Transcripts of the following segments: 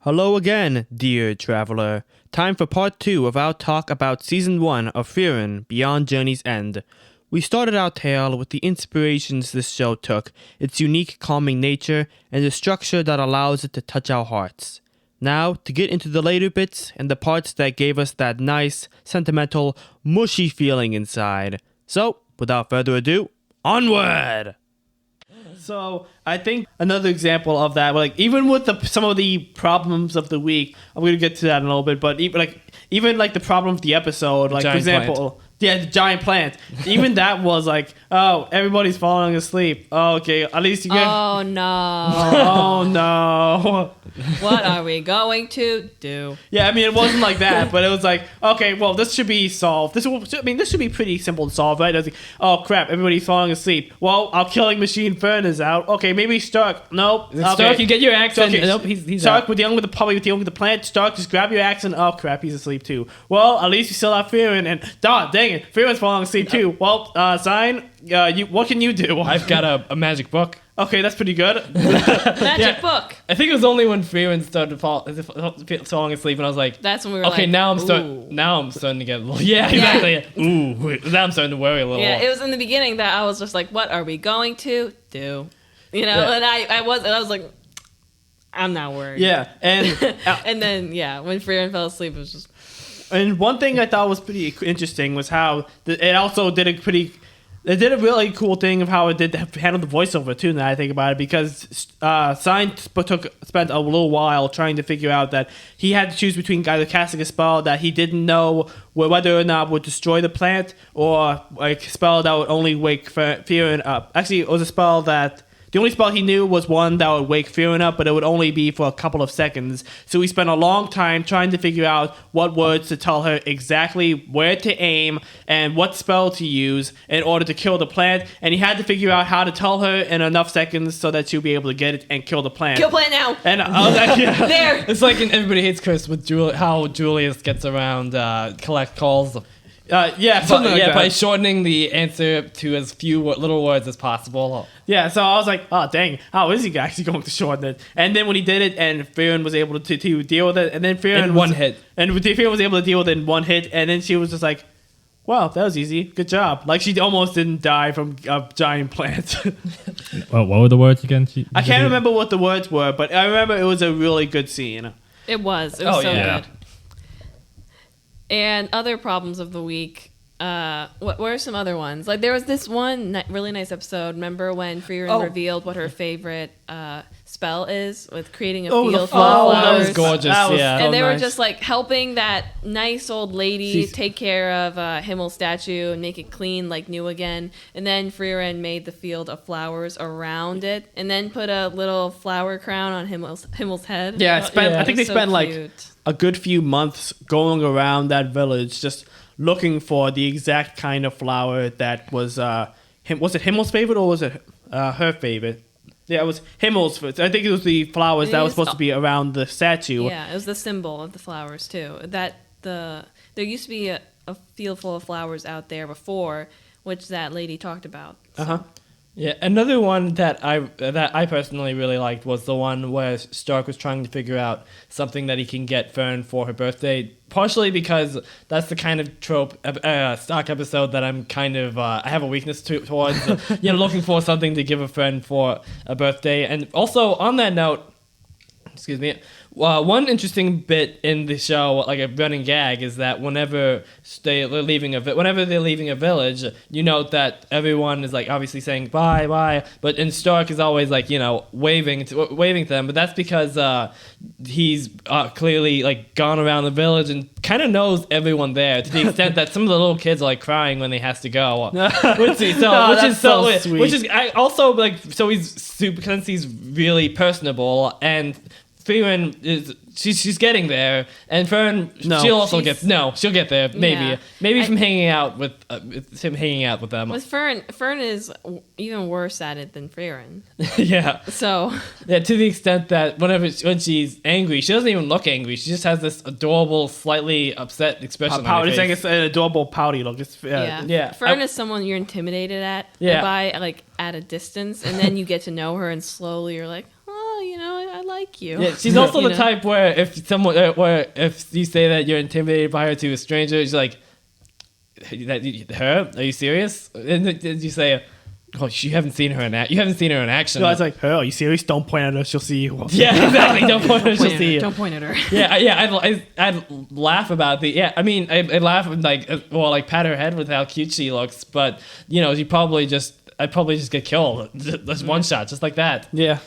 Hello again, dear traveler. Time for part 2 of our talk about Season 1 of Frieren, Beyond Journey's End. We started our tale with the inspirations this show took, its unique calming nature, and the structure that allows it to touch our hearts. Now, to get into the later bits and the parts that gave us that nice, sentimental, mushy feeling inside. So, without further ado, onward! So I think another example of that, like even with some of the problems of the week, I'm gonna get to that in a little bit. But even the problem of the episode, like for example, the giant plant. Even that was like, oh, everybody's falling asleep. Oh, okay, at least you get. Oh no! Oh no! What are we going to do? Yeah, I mean it wasn't like that, but it was like, okay, well this should be solved. This should be pretty simple to solve, right? I was like, oh crap, everybody's falling asleep. Well, our killing machine Fern is out. Okay, maybe Stark. Nope. Okay. Stark, you get your axe. Okay. Nope, he's Stark, out. we're dealing with the plant. Stark, just grab your axe and oh crap, he's asleep too. Well, at least you still have Frieren and dang it, Frieren's falling asleep too. Well, Sein, what can you do? I've got a magic book. Okay, that's pretty good. Magic book. I think it was only when Frieren started falling asleep, and I was like, That's when we were okay, like, now I'm ooh. starting to get a little. Yeah, exactly. Ooh, now I'm starting to worry a little. Yeah, it was in the beginning that I was just like, what are we going to do? You know, Yeah. and I was like, I'm not worried. Yeah, and And then when Frieren fell asleep, it was just. And one thing I thought was pretty interesting was how it also did a really cool thing of how it did handle the voiceover too. Now I think about it, because Sein spent a little while trying to figure out that he had to choose between either casting a spell that he didn't know whether or not would destroy the plant, or like a spell that would only wake Frieren up. Actually, it was a spell that. The only spell he knew was one that would wake Frieren up, but it would only be for a couple of seconds. So he spent a long time trying to figure out what words to tell her exactly where to aim and what spell to use in order to kill the plant. And he had to figure out how to tell her in enough seconds so that she'll be able to get it and kill the plant. Kill plant now! And I was like, yeah. There! It's like in Everybody Hates Chris with how Julius gets around collect calls. Something like that. By shortening the answer to as few little words as possible. Yeah, so I was like, oh, dang, how is he actually going to shorten it? And then when he did it, and Frieren was able to deal with it, and then Frieren one hit. And Frieren was able to deal with it in one hit, and then she was just like, wow, that was easy. Good job. Like, she almost didn't die from a giant plant. Well, what were the words again? I can't remember what the words were, but I remember it was a really good scene. It was so good. And other problems of the week. What were some other ones? Like there was this one really nice episode. Remember when Frieren revealed what her favorite spell is with creating a field full of flowers? That was gorgeous. And they were just like helping that nice old lady take care of Himmel's statue and make it clean like new again. And then Frieren made the field of flowers around it, and then put a little flower crown on Himmel's head. Yeah, I think they spent like cute. a good few months going around that village just looking for the exact kind of flower that was was it Himmel's favorite or was it her favorite? Yeah, it was Himmel's. I think it was the flowers that was supposed to be around the statue. Yeah, it was the symbol of the flowers too. There used to be a field full of flowers out there before, which that lady talked about. So. Yeah, another one that I personally really liked was the one where Stark was trying to figure out something that he can get Fern for her birthday. Partially because that's the kind of trope Stark episode that I'm kind of I have a weakness towards. Looking for something to give a friend for a birthday. And also on that note, excuse me. One interesting bit in the show, like a running gag, is that whenever they're leaving a village, you note that everyone is like obviously saying bye bye, and Stark is always like waving to them. But that's because he's clearly like gone around the village and kind of knows everyone there to the extent that some of the little kids are like crying when they has to go. Which is so sweet. Which is I also like so he's super since he's really personable and. Frieren she's getting there, and Fern she'll get there maybe from hanging out with them. With Fern is even worse at it than Frieren. Yeah. So yeah, to the extent that when she's angry, she doesn't even look angry. She just has this adorable, slightly upset expression on her face. It's an adorable pouty look. Yeah. Fern is someone you're intimidated by like at a distance, and then you get to know her, and slowly you're like, I like you. Yeah, she's also You the know? type where if you say that you're intimidated by her to a stranger, she's like, her? Are you serious? And then you say, oh, you haven't seen her in action. So I was like, "Oh, are you serious? Don't point at her. She'll see you." yeah, exactly. Don't point at her. She'll see you. Don't point at her. I'd laugh about the I'd laugh and like pat her head with how cute she looks, but I'd probably just get killed. Just one shot, just like that. Yeah.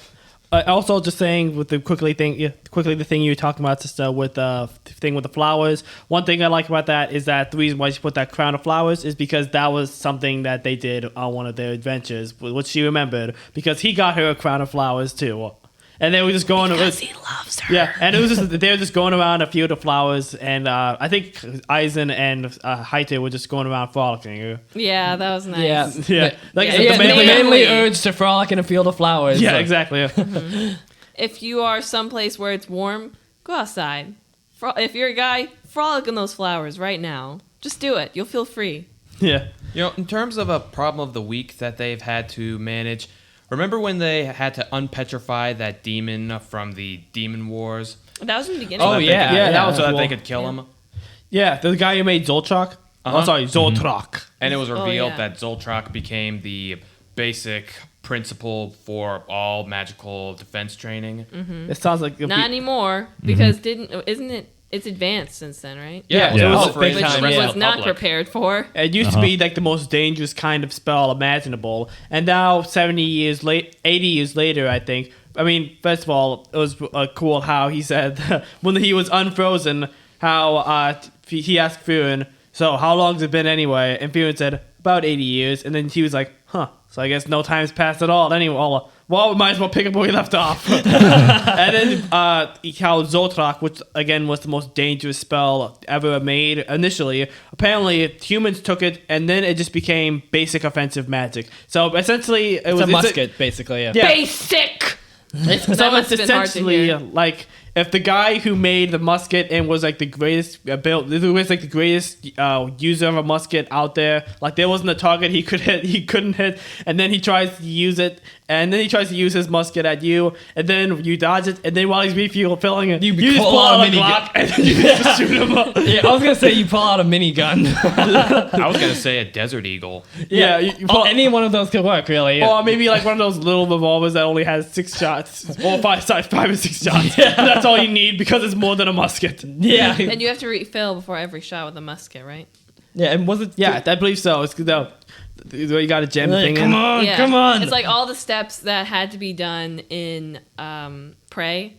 Also, just saying with the quickly the thing you were talking about, just with the thing with the flowers. One thing I like about that is that the reason why she put that crown of flowers is because that was something that they did on one of their adventures, which she remembered because he got her a crown of flowers too. And they were just going. Because he loves her. Yeah, and it was just they were just going around a field of flowers, and I think Eisen and Heiter were just going around frolicking. Yeah, that was nice. Yeah, like I said, Yeah, The manly- manly urge to frolic in a field of flowers. yeah, Like, exactly. Yeah. If you are someplace where it's warm, go outside. If you're a guy, frolic in those flowers right now. Just do it. You'll feel free. Yeah. In terms of a problem of the week that they've had to manage, remember when they had to unpetrify that demon from the Demon Wars? That was in the beginning. Oh, So that yeah. they could, that was so that cool. they could kill him. Yeah, the guy who made Zoltraak. Oh, sorry, Zoltraak. And it was revealed yeah. that Zoltraak became the basic principle for all magical defense training. It sounds like Not anymore, because isn't it? It's advanced since then, right? Yeah, Yeah. it was Oh, a big big Which time, he yeah. was not prepared for. It used to be like the most dangerous kind of spell imaginable, and now 80 years later, I think. I mean, first of all, it was cool how he said when he was unfrozen, how he asked Frieren, "So how long's it been anyway?" And Frieren said, "About 80 years." And then he was like, "Huh? So I guess no time's passed at all." Anyway, well, we might as well pick up where we left off. And then how Zoltraak, which again was the most dangerous spell ever made initially, apparently humans took it, and then it just became basic offensive magic. So essentially, it's a musket, basically. Yeah. Yeah. Basic. So That it's must have been hard to essentially hear. like if the guy who made the musket and was like the greatest user of a musket out there, like there wasn't a target he couldn't hit, and then he tries to use it, and then he tries to use his musket at you, and then you dodge it, and then while he's refilling it, you just pull pull out out a a minigun. Glock and then you just shoot him up. Yeah, I was gonna say you pull out a minigun. I was going to say a Desert Eagle. Yeah, you pull, Any one of those could work, really. or maybe like one of those little revolvers that only has 6 shots, or 5 or 6 shots. That's all you need because it's more than a musket. Yeah. And you have to refill before every shot with a musket, right? Yeah, and was it? Yeah, I believe so. It's though you got to jam the thing Come in. on, Yeah. come on. It's like all the steps that had to be done in Prey.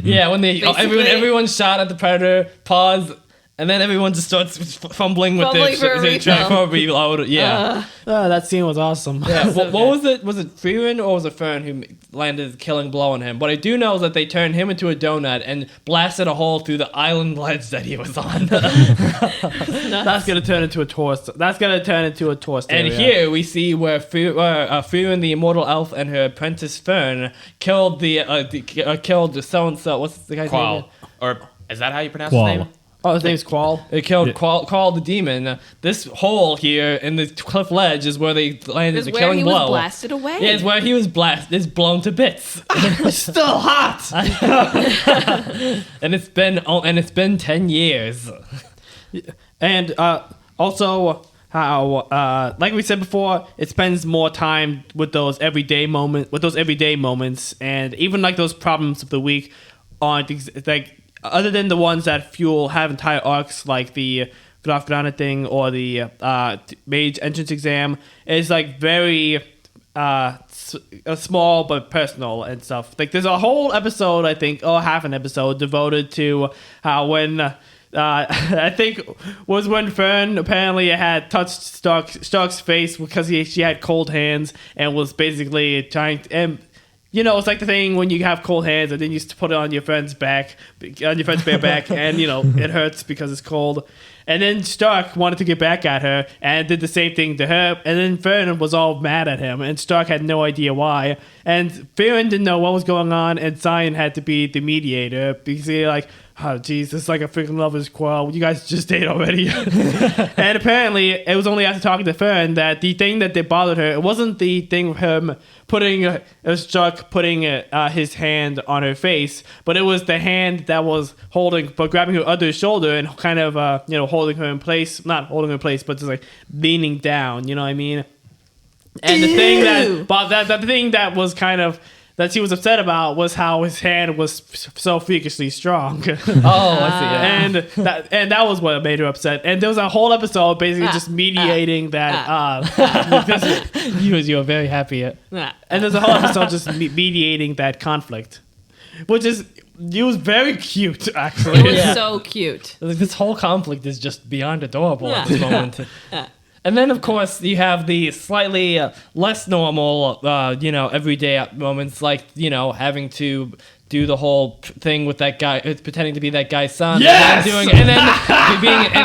Yeah, when Basically- everyone shot at the predator, pause, and then everyone just starts fumbling with Fumbling for a their refill. for a reload. Yeah. That scene was awesome. Yeah, what was it? Was it Frieren or was it Fern who landed the killing blow on him? What I do know is that they turned him into a donut and blasted a hole through the island ledge that he was on. That's gonna turn into a tourist. That's gonna turn into a tourist And area. here we see where Frieren, the immortal elf, and her apprentice Fern killed killed the so and so. What's the guy's name? Qual. Or is that how you pronounce Qual. his name? Oh, his name's Qual. They killed Qual the demon. This hole here in the cliff ledge is where they landed Is the where killing he blow. was blasted away. Yeah, it's where he was blasted. It's blown to bits. It's still hot. And it's been 10 years. And also how like we said before, it spends more time with those everyday moments, and even like those problems of the week aren't like other than the ones that have entire arcs like the Graf Granat thing or the mage entrance exam. It's like very small but personal and stuff. Like there's a whole episode, I think, or half an episode devoted to how when I think was when Fern apparently had touched Stark's face because she had cold hands and was basically trying to, and it's like the thing when you have cold hands and then you put it on your friend's bare back, and it hurts because it's cold. And then Stark wanted to get back at her and did the same thing to her. And then Fern was all mad at him, and Stark had no idea why. And Frieren didn't know what was going on, and Sein had to be the mediator because he like, oh, geez, this is like a freaking lover's quarrel. You guys just date already. And apparently, it was only after talking to Fern that the thing that bothered her, it wasn't the thing of him putting his hand on her face, but it was the hand that was grabbing her other shoulder and kind of, holding her in place. Not holding her in place, but just like leaning down, you know what I mean? And the thing that was kind of that she was upset about was how his hand was so freakishly strong. Oh, I see. Yeah. And that was what made her upset. And there was a whole episode basically just mediating that. You were very happy. And there's a whole episode just mediating that conflict, which is. It was very cute, actually. It was so cute. This whole conflict is just beyond adorable at this moment. And then, of course, you have the slightly less normal, everyday moments, like, having to do the whole thing with that guy, pretending to be that guy's son. Yes! And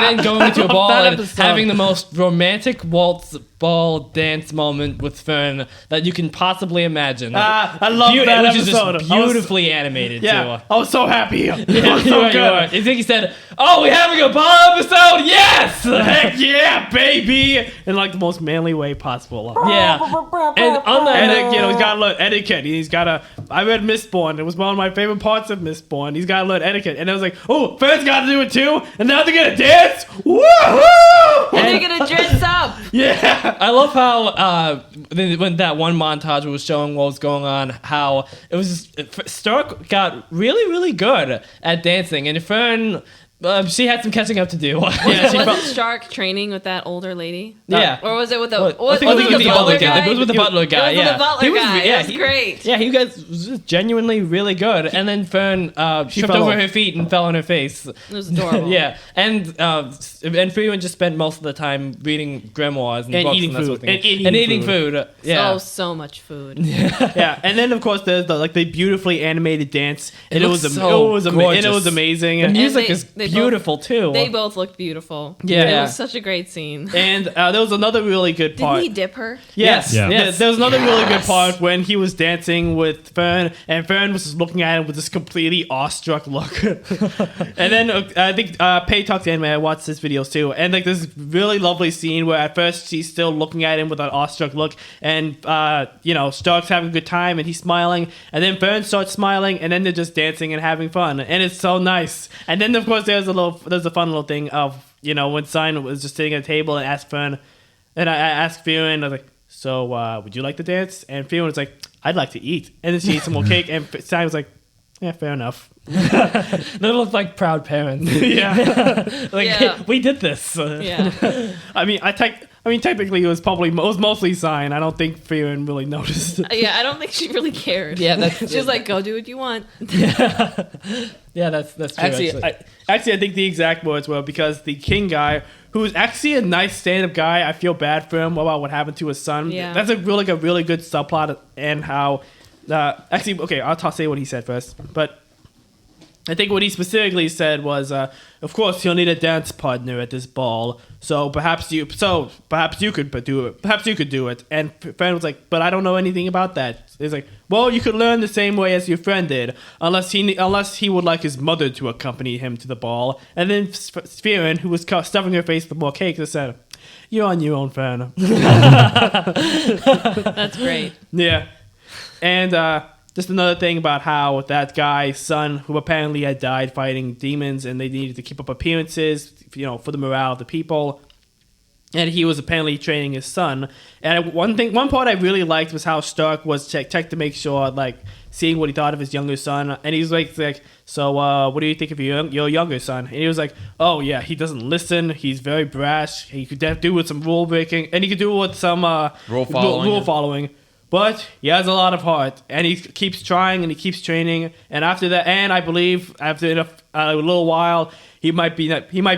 then going into a ball and having the most romantic waltz ball dance moment with Fern that you can possibly imagine. I love that which episode. Is just beautifully animated, too. I was so happy. You think he said, "Oh, we're having a ball episode? Yes! Heck yeah, baby!" In like the most manly way possible. Yeah. And on that, he's got to learn etiquette. I read Mistborn. It was one of my favorite parts of Mistborn. He's got to learn etiquette. And I was like, oh, Fern's got to do it too? And now they're going to dance? Woohoo! And they're going to dress up. Yeah. I love how when that one montage was showing what was going on, how it was just, Stark got really, really good at dancing. And Fern... she had some catching up to do. Was Stark training with that older lady? Yeah. Or was it with the butler guy? It was with the butler guy. It was with the butler guy. It was great. Yeah, he guys was just genuinely really good. And then Fern tripped over her feet and fell on her face. It was adorable. Yeah, and Frieren just spent most of the time reading grimoires and books eating and that food. sort of thing. And eating food. Yeah. So much food. Yeah, and then of course there's the beautifully animated dance. And it was amazing. The music is they beautiful too. They both looked beautiful. Yeah. It was such a great scene. And there was another really good part. Didn't he dip her? Yes. Yeah. Yes. There was another really good part when he was dancing with Fern, and Fern was just looking at him with this completely awestruck look. And then I think Pei talked to Anime. I watched this video too, and like this really lovely scene where at first she's still looking at him with an awestruck look, and Stark's having a good time and he's smiling, and then Fern starts smiling, and then they're just dancing and having fun, and it's so nice. And then of course there's a fun little thing of when Sein was just sitting at a table and asked Fern, and I asked Frieren, I was like, so would you like to dance? And Frieren was like, I'd like to eat. And then she ate some more cake, and Sein was like, yeah, fair enough. They look like proud parents. Yeah. Hey, we did this. Yeah. I mean, technically it was mostly Sein. I don't think Frieren really noticed. Yeah, I don't think she really cared. Yeah, she was like, go do what you want. Yeah, that's true. I think the exact words were, because the king guy, who's actually a nice stand-up guy, I feel bad for him about what happened to his son. Yeah. That's a really good subplot, and how I'll say what he said first, but I think what he specifically said was, of course, you'll need a dance partner at this ball. So perhaps you could do it. Perhaps you could do it. And Fern was like, but I don't know anything about that. He's like, well, you could learn the same way as your friend did, unless he would like his mother to accompany him to the ball. And then Frieren, who was stuffing her face with more cake, just said, "You're on your own, Fern." That's great. Yeah, and just another thing about how that guy's son, who apparently had died fighting demons, and they needed to keep up appearances, for the morale of the people. And he was apparently training his son. And one part I really liked was how Stark was checked to make sure, like, seeing what he thought of his younger son. And he was like, so what do you think of your younger son? And he was like, oh yeah, he doesn't listen. He's very brash. He could do with some rule breaking, and he could do with some rule following. But he has a lot of heart, and he keeps trying and he keeps training. And after that, and I believe after a little while, he might be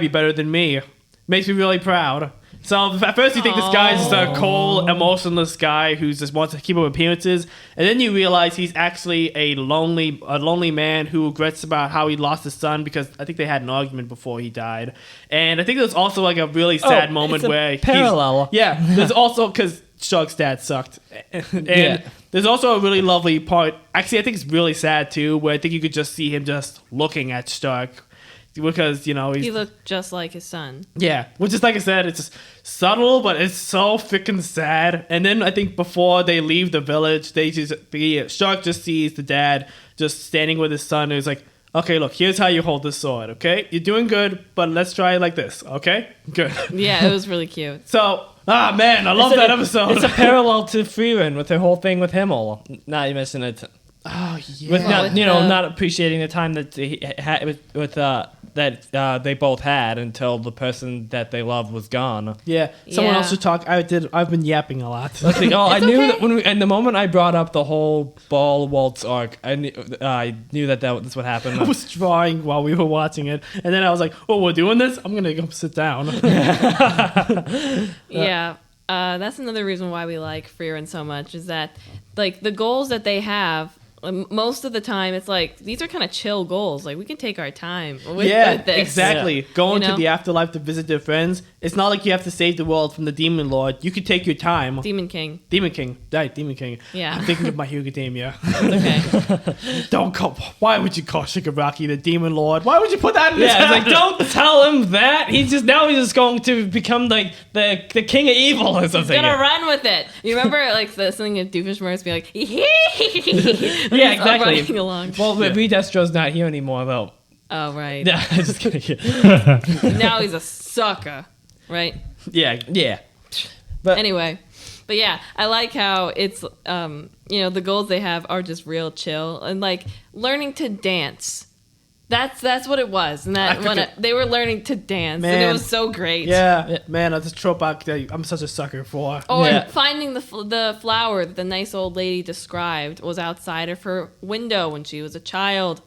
better than me. Makes me really proud. So at first you think this guy is just a cold, emotionless guy who just wants to keep up appearances, and then you realize he's actually a lonely man who regrets about how he lost his son, because I think they had an argument before he died. And I think there's also like a really sad moment where parallel. there's also, because Stark's dad sucked. And there's also a really lovely part. Actually, I think it's really sad too, where I think you could just see him just looking at Stark. Because, he looked just like his son. Yeah, which is, like I said, it's just subtle, but it's so freaking sad. And then I think before they leave the village, Stark just sees the dad just standing with his son, and he's like, okay, look, here's how you hold this sword, okay? You're doing good, but let's try it like this, okay? Good. Yeah, it was really cute. So, man, I love that episode. It's a parallel to Frieren with her whole thing with Himmel. Now you mention it. Oh, yeah. With not appreciating the time that he had that they both had until the person that they loved was gone. Yeah. Someone else should talk. I've been yapping a lot. I knew that and the moment I brought up the whole ball waltz arc, I knew that's what happened. I was drawing while we were watching it, and then I was like, "Oh, we're doing this. I'm gonna go sit down." Yeah. That's another reason why we like Frieren so much is that, like, the goals that they have. Most of the time, it's like these are kind of chill goals. Like we can take our time. With this. Exactly. Going to the afterlife to visit their friends. It's not like you have to save the world from the demon lord. You could take your time. Demon King. Right, Demon King. Yeah. I'm thinking of My Hero Academia. Okay. Don't call. Why would you call Shigaraki the demon lord? Why would you put that in his it's like, don't tell him that. He's just going to become like the king of evil or something. He's gonna run with it. You remember like something of Doofenshmirtz be like, yeah, exactly. Running along. Well, Destro's not here anymore, though. Oh, right. Yeah, just kidding. Now he's a sucker, right? Yeah. But anyway, yeah, I like how it's, the goals they have are just real chill and like learning to dance. That's what it was, and they were learning to dance, and it was so great. Yeah, man, that's a trope I'm such a sucker for. Oh, and finding the flower that the nice old lady described was outside of her window when she was a child.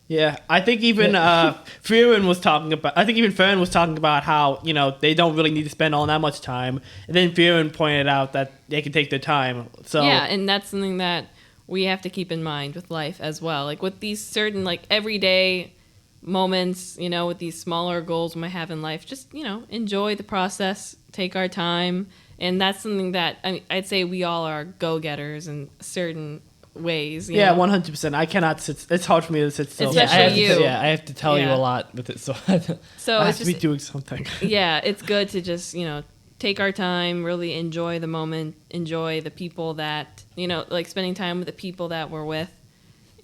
Yeah, I think even Frieren was talking about. I think even Fern was talking about how they don't really need to spend all that much time, and then Frieren pointed out that they can take their time. So yeah, and that's something that we have to keep in mind with life as well. Like with these certain like everyday moments, with these smaller goals we might have in life, just, enjoy the process, take our time. And that's something that I'd say we all are go-getters in certain ways. Yeah, 100%. I cannot sit. It's hard for me to sit still. Especially you. I have to tell you a lot with it. So I have to be doing something. Yeah, it's good to just, take our time, really enjoy the moment, enjoy the people that, like spending time with the people that we're with,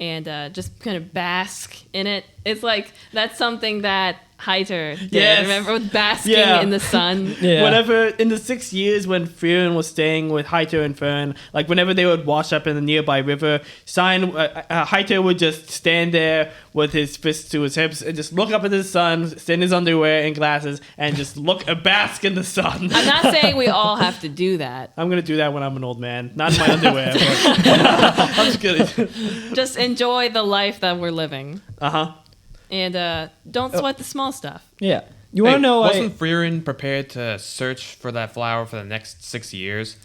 and just kind of bask in it. It's like, that's something that Heiter did. Yes. Remember, with basking in the sun? Yeah. Whenever, in the 6 years when Frieren was staying with Heiter and Fern, like whenever they would wash up in the nearby river, Heiter would just stand there with his fists to his hips and just look up at the sun, stand in his underwear and glasses, and just bask in the sun. I'm not saying we all have to do that. I'm going to do that when I'm an old man. Not in my underwear. I'm just kidding. Just enjoy the life that we're living. Uh-huh. And don't sweat the small stuff. Yeah. You want to know... Wasn't Frieren prepared to search for that flower for the next 6 years?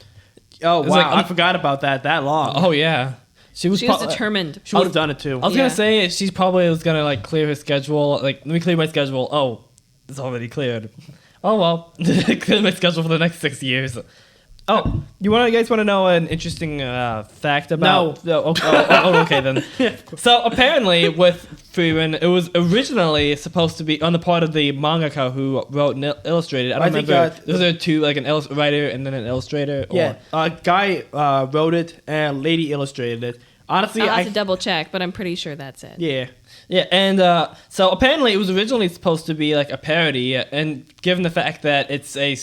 Oh, wow. I forgot about that long. Oh, yeah. She was determined. She would have done it, too. I was going to say, she probably was going to, clear her schedule. Like, let me clear my schedule. Oh, it's already cleared. Oh, well. Clear my schedule for the next 6 years. Oh, you guys want to know an interesting fact about... No. Okay, then. So, apparently, with Frieren, it was originally supposed to be on the part of the mangaka who wrote and illustrated. I don't remember. Was there two, like an writer and then an illustrator? Yeah, a guy wrote it and a lady illustrated it. Honestly, I'll have to double check, but I'm pretty sure that's it. Yeah. Yeah, and so apparently it was originally supposed to be like a parody, and given the fact that it's a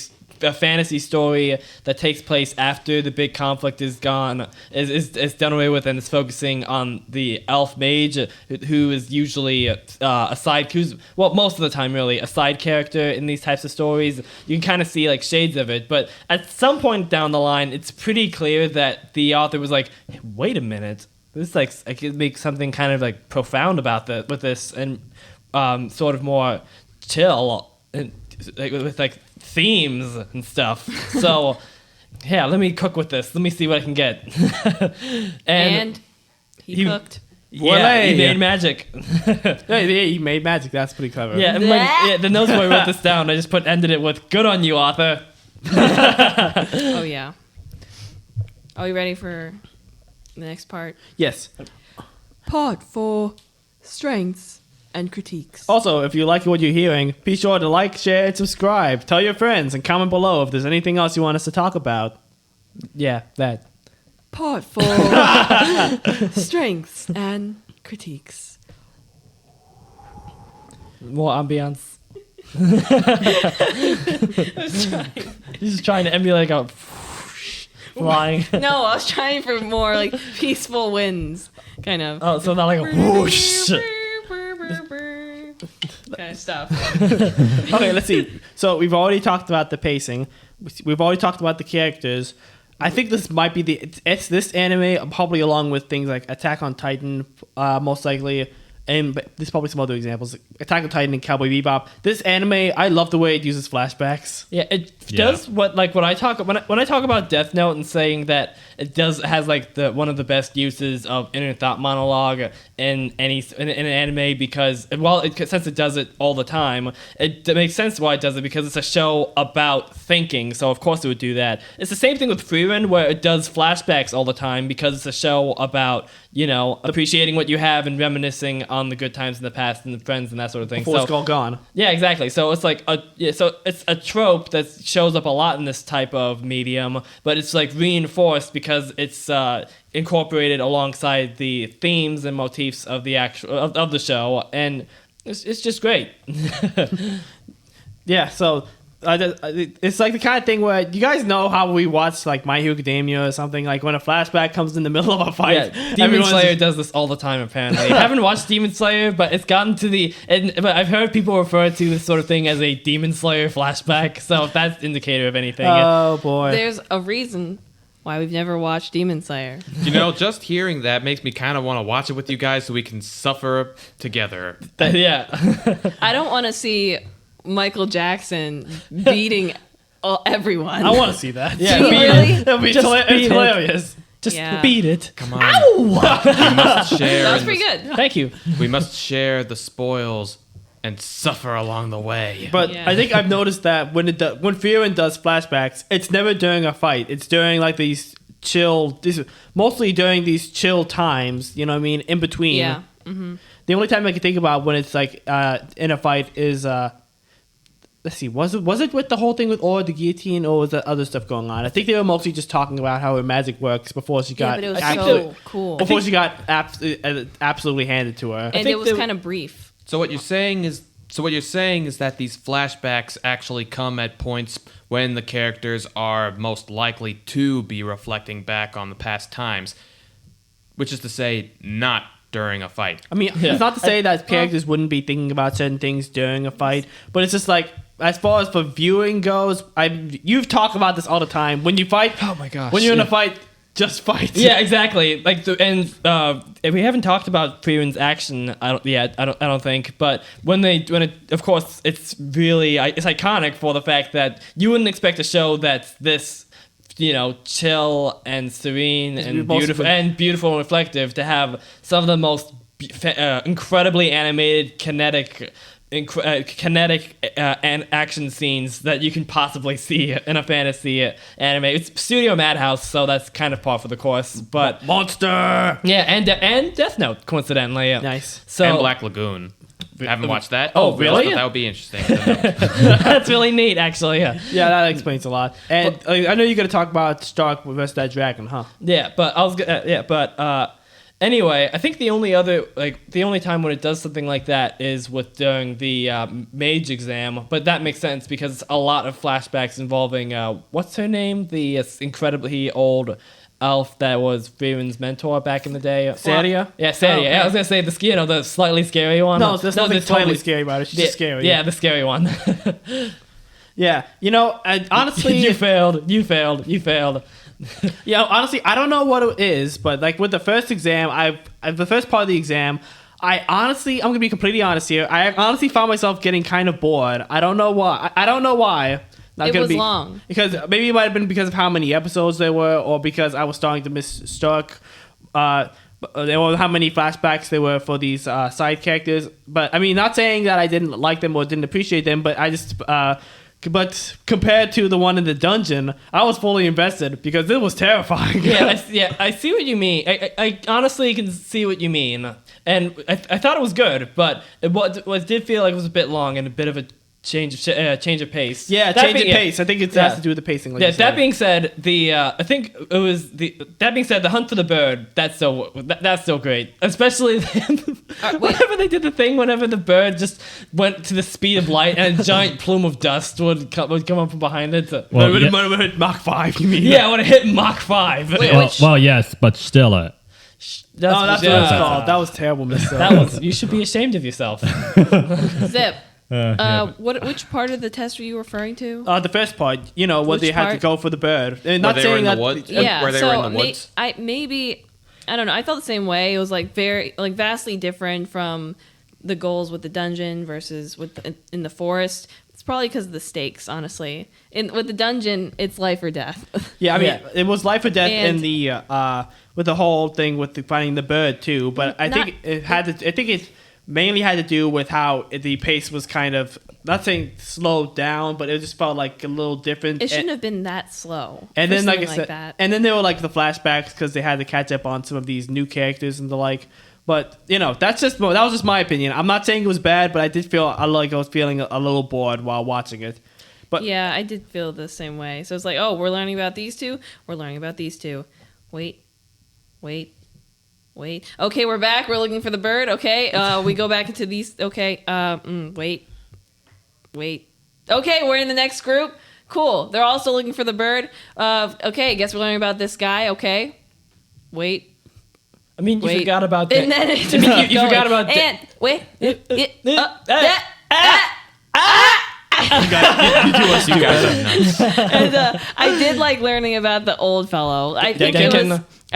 fantasy story that takes place after the big conflict is gone, is done away with, and is focusing on the elf mage, who is usually most of the time really a side character in these types of stories. You can kind of see like shades of it, but at some point down the line, it's pretty clear that the author was like, hey, wait a minute, this I could make something kind of like profound about with this, and sort of more chill and with like themes and stuff. So yeah, let me cook with this. Let me see what I can get. and he cooked. Yeah, he made magic. Yeah, he made magic. That's pretty clever. Yeah, the notes where I wrote this down, I just ended it with "Good on you, author." Oh yeah. Are we ready for the next part? Yes. Part 4, strengths and critiques. Also, if you like what you're hearing, be sure to like, share, and subscribe. Tell your friends and comment below if there's anything else you want us to talk about. Yeah, that. Part 4, strengths and critiques. More ambience. He's trying to emulate a flying. No, I was trying for more like peaceful winds, kind of. Oh, so not like a whoosh. Kind of stuff. Okay, let's see. So we've already talked about the pacing. We've already talked about the characters. I think this might be it's this anime, probably along with things like Attack on Titan, most likely. And there's probably some other examples. Attack on Titan and Cowboy Bebop. This anime, I love the way it uses flashbacks. Yeah, it does when I talk about Death Note and saying that it has like one of the best uses of inner thought monologue in an anime, because since it does it all the time, it makes sense why it does it, because it's a show about thinking. So of course it would do that. It's the same thing with Frieren, where it does flashbacks all the time because it's a show about appreciating what you have and reminiscing on the good times in the past and the friends and that sort of thing. Before it's all gone. Yeah, exactly. So it's like it's a trope that shows up a lot in this type of medium, but it's like reinforced because it's incorporated alongside the themes and motifs of the of the show, and it's just great. Yeah, so it's like the kind of thing where you guys know how we watch like My Hero Academia or something, like when a flashback comes in the middle of a fight. Yeah, Demon Slayer does this all the time, apparently. I haven't watched Demon Slayer, but it's gotten to but I've heard people refer to this sort of thing as a Demon Slayer flashback, so if that's indicator of anything. Oh boy. There's a reason why we've never watched Demon Slayer. Just hearing that makes me kind of want to watch it with you guys so we can suffer together. Yeah. I don't want to see Michael Jackson beating everyone. I want to see that. Yeah, Do you really? It'll be beat hilarious. Just Yeah. beat it. Come on. We must share. That was pretty good. Thank you. We must share the spoils and suffer along the way. But Yeah. I think I've noticed that when Frieren does flashbacks, it's never during a fight. It's during like mostly during these chill times, in between. Yeah. Mm-hmm. The only time I can think about when it's like in a fight is let's see, was it with the whole thing with Aura the Guillotine, or was there other stuff going on? I think they were mostly just talking about how her magic works before she got But it was so cool. before she got absolutely handed to her. And it was kind of brief. So what you're saying is that these flashbacks actually come at points when the characters are most likely to be reflecting back on the past times, which is to say, not during a fight. I mean, it's not to say that characters wouldn't be thinking about certain things during a fight, but it's just like, as far as for viewing goes, you've talked about this all the time. When you fight, Oh my gosh. when you're in a fight, just fight. Yeah, exactly. Like we haven't talked about Frieren's action. I don't think. But of course, it's really it's iconic for the fact that you wouldn't expect a show that's this, chill and serene and beautiful and reflective to have some of the most incredibly animated, kinetic and action scenes that you can possibly see in a fantasy anime. It's Studio Madhouse, so that's kind of par for the course. But Monster. yeah, and Death Note, coincidentally. Yeah. Nice. So And Black Lagoon. Haven't watched that. Oh, really? That would be interesting. that's really neat, actually. Yeah. Yeah, that explains a lot. And I know you're gonna talk about Stark versus that dragon, huh? Yeah, but anyway, I think the only time when it does something like that is during the mage exam, but that makes sense because it's a lot of flashbacks involving what's her name, the incredibly old elf that was Frieren's mentor back in the day. Sadia? Yeah, Sadia. Oh, okay. Yeah, I was gonna say the slightly scary one. No, there's nothing the slightly scary about it. She's just scary. Yeah, the scary one. Yeah. Honestly, you failed. Yeah, honestly, I don't know what it is, but like with the first exam, the first part of the exam, I'm gonna be completely honest here. I honestly found myself getting kind of bored. I don't know why. It was long. Because maybe it might have been because of how many episodes there were, or because I was starting to miss Stark, or how many flashbacks there were for these side characters. But I mean, not saying that I didn't like them or didn't appreciate them, but I just But compared to the one in the dungeon, I was fully invested because it was terrifying. I see what you mean. I honestly can see what you mean, and I thought it was good, but it did feel like it was a bit long and a bit of a change of pace. Yeah, change of pace. I think it has to do with the pacing. Like that being said, the hunt for the bird. That's so great. Especially whenever they did the thing, whenever the bird just went to the speed of light and a giant plume of dust would come up from behind it. When it hit Mach 5, you mean? Yeah, when it hit Mach 5. Well, yes, but still. That's what it was called. That was terrible, Mr. You should be ashamed of yourself. Zip. Which part of the test were you referring to? The first part, where they had to go for the bird. And not saying that. Yeah, where they were in the woods. I don't know. I felt the same way. It was vastly different from the goals with the dungeon versus in the forest. It's probably because of the stakes, honestly. With the dungeon, it's life or death. Yeah, I mean, it was life or death in the with the whole thing with finding the bird too. But I think it mainly had to do with how the pace was kind of, not saying slowed down, but it just felt like a little different. It shouldn't have been that slow. And then, like I said, and then there were like the flashbacks because they had to catch up on some of these new characters and the like. But that was just my opinion. I'm not saying it was bad, but I did feel I was feeling a little bored while watching it. But yeah, I did feel the same way. So it's like, oh, we're learning about these two. We're learning about these two. Wait. Okay, we're back. We're looking for the bird. Okay, we go back into these. Okay, wait. Okay, we're in the next group. Cool. They're also looking for the bird. Okay, guess we're learning about this guy. Okay, wait. I mean, you forgot about that. And then it just you forgot about that. And wait. You guys are nuts. And I did like learning about the old fellow. I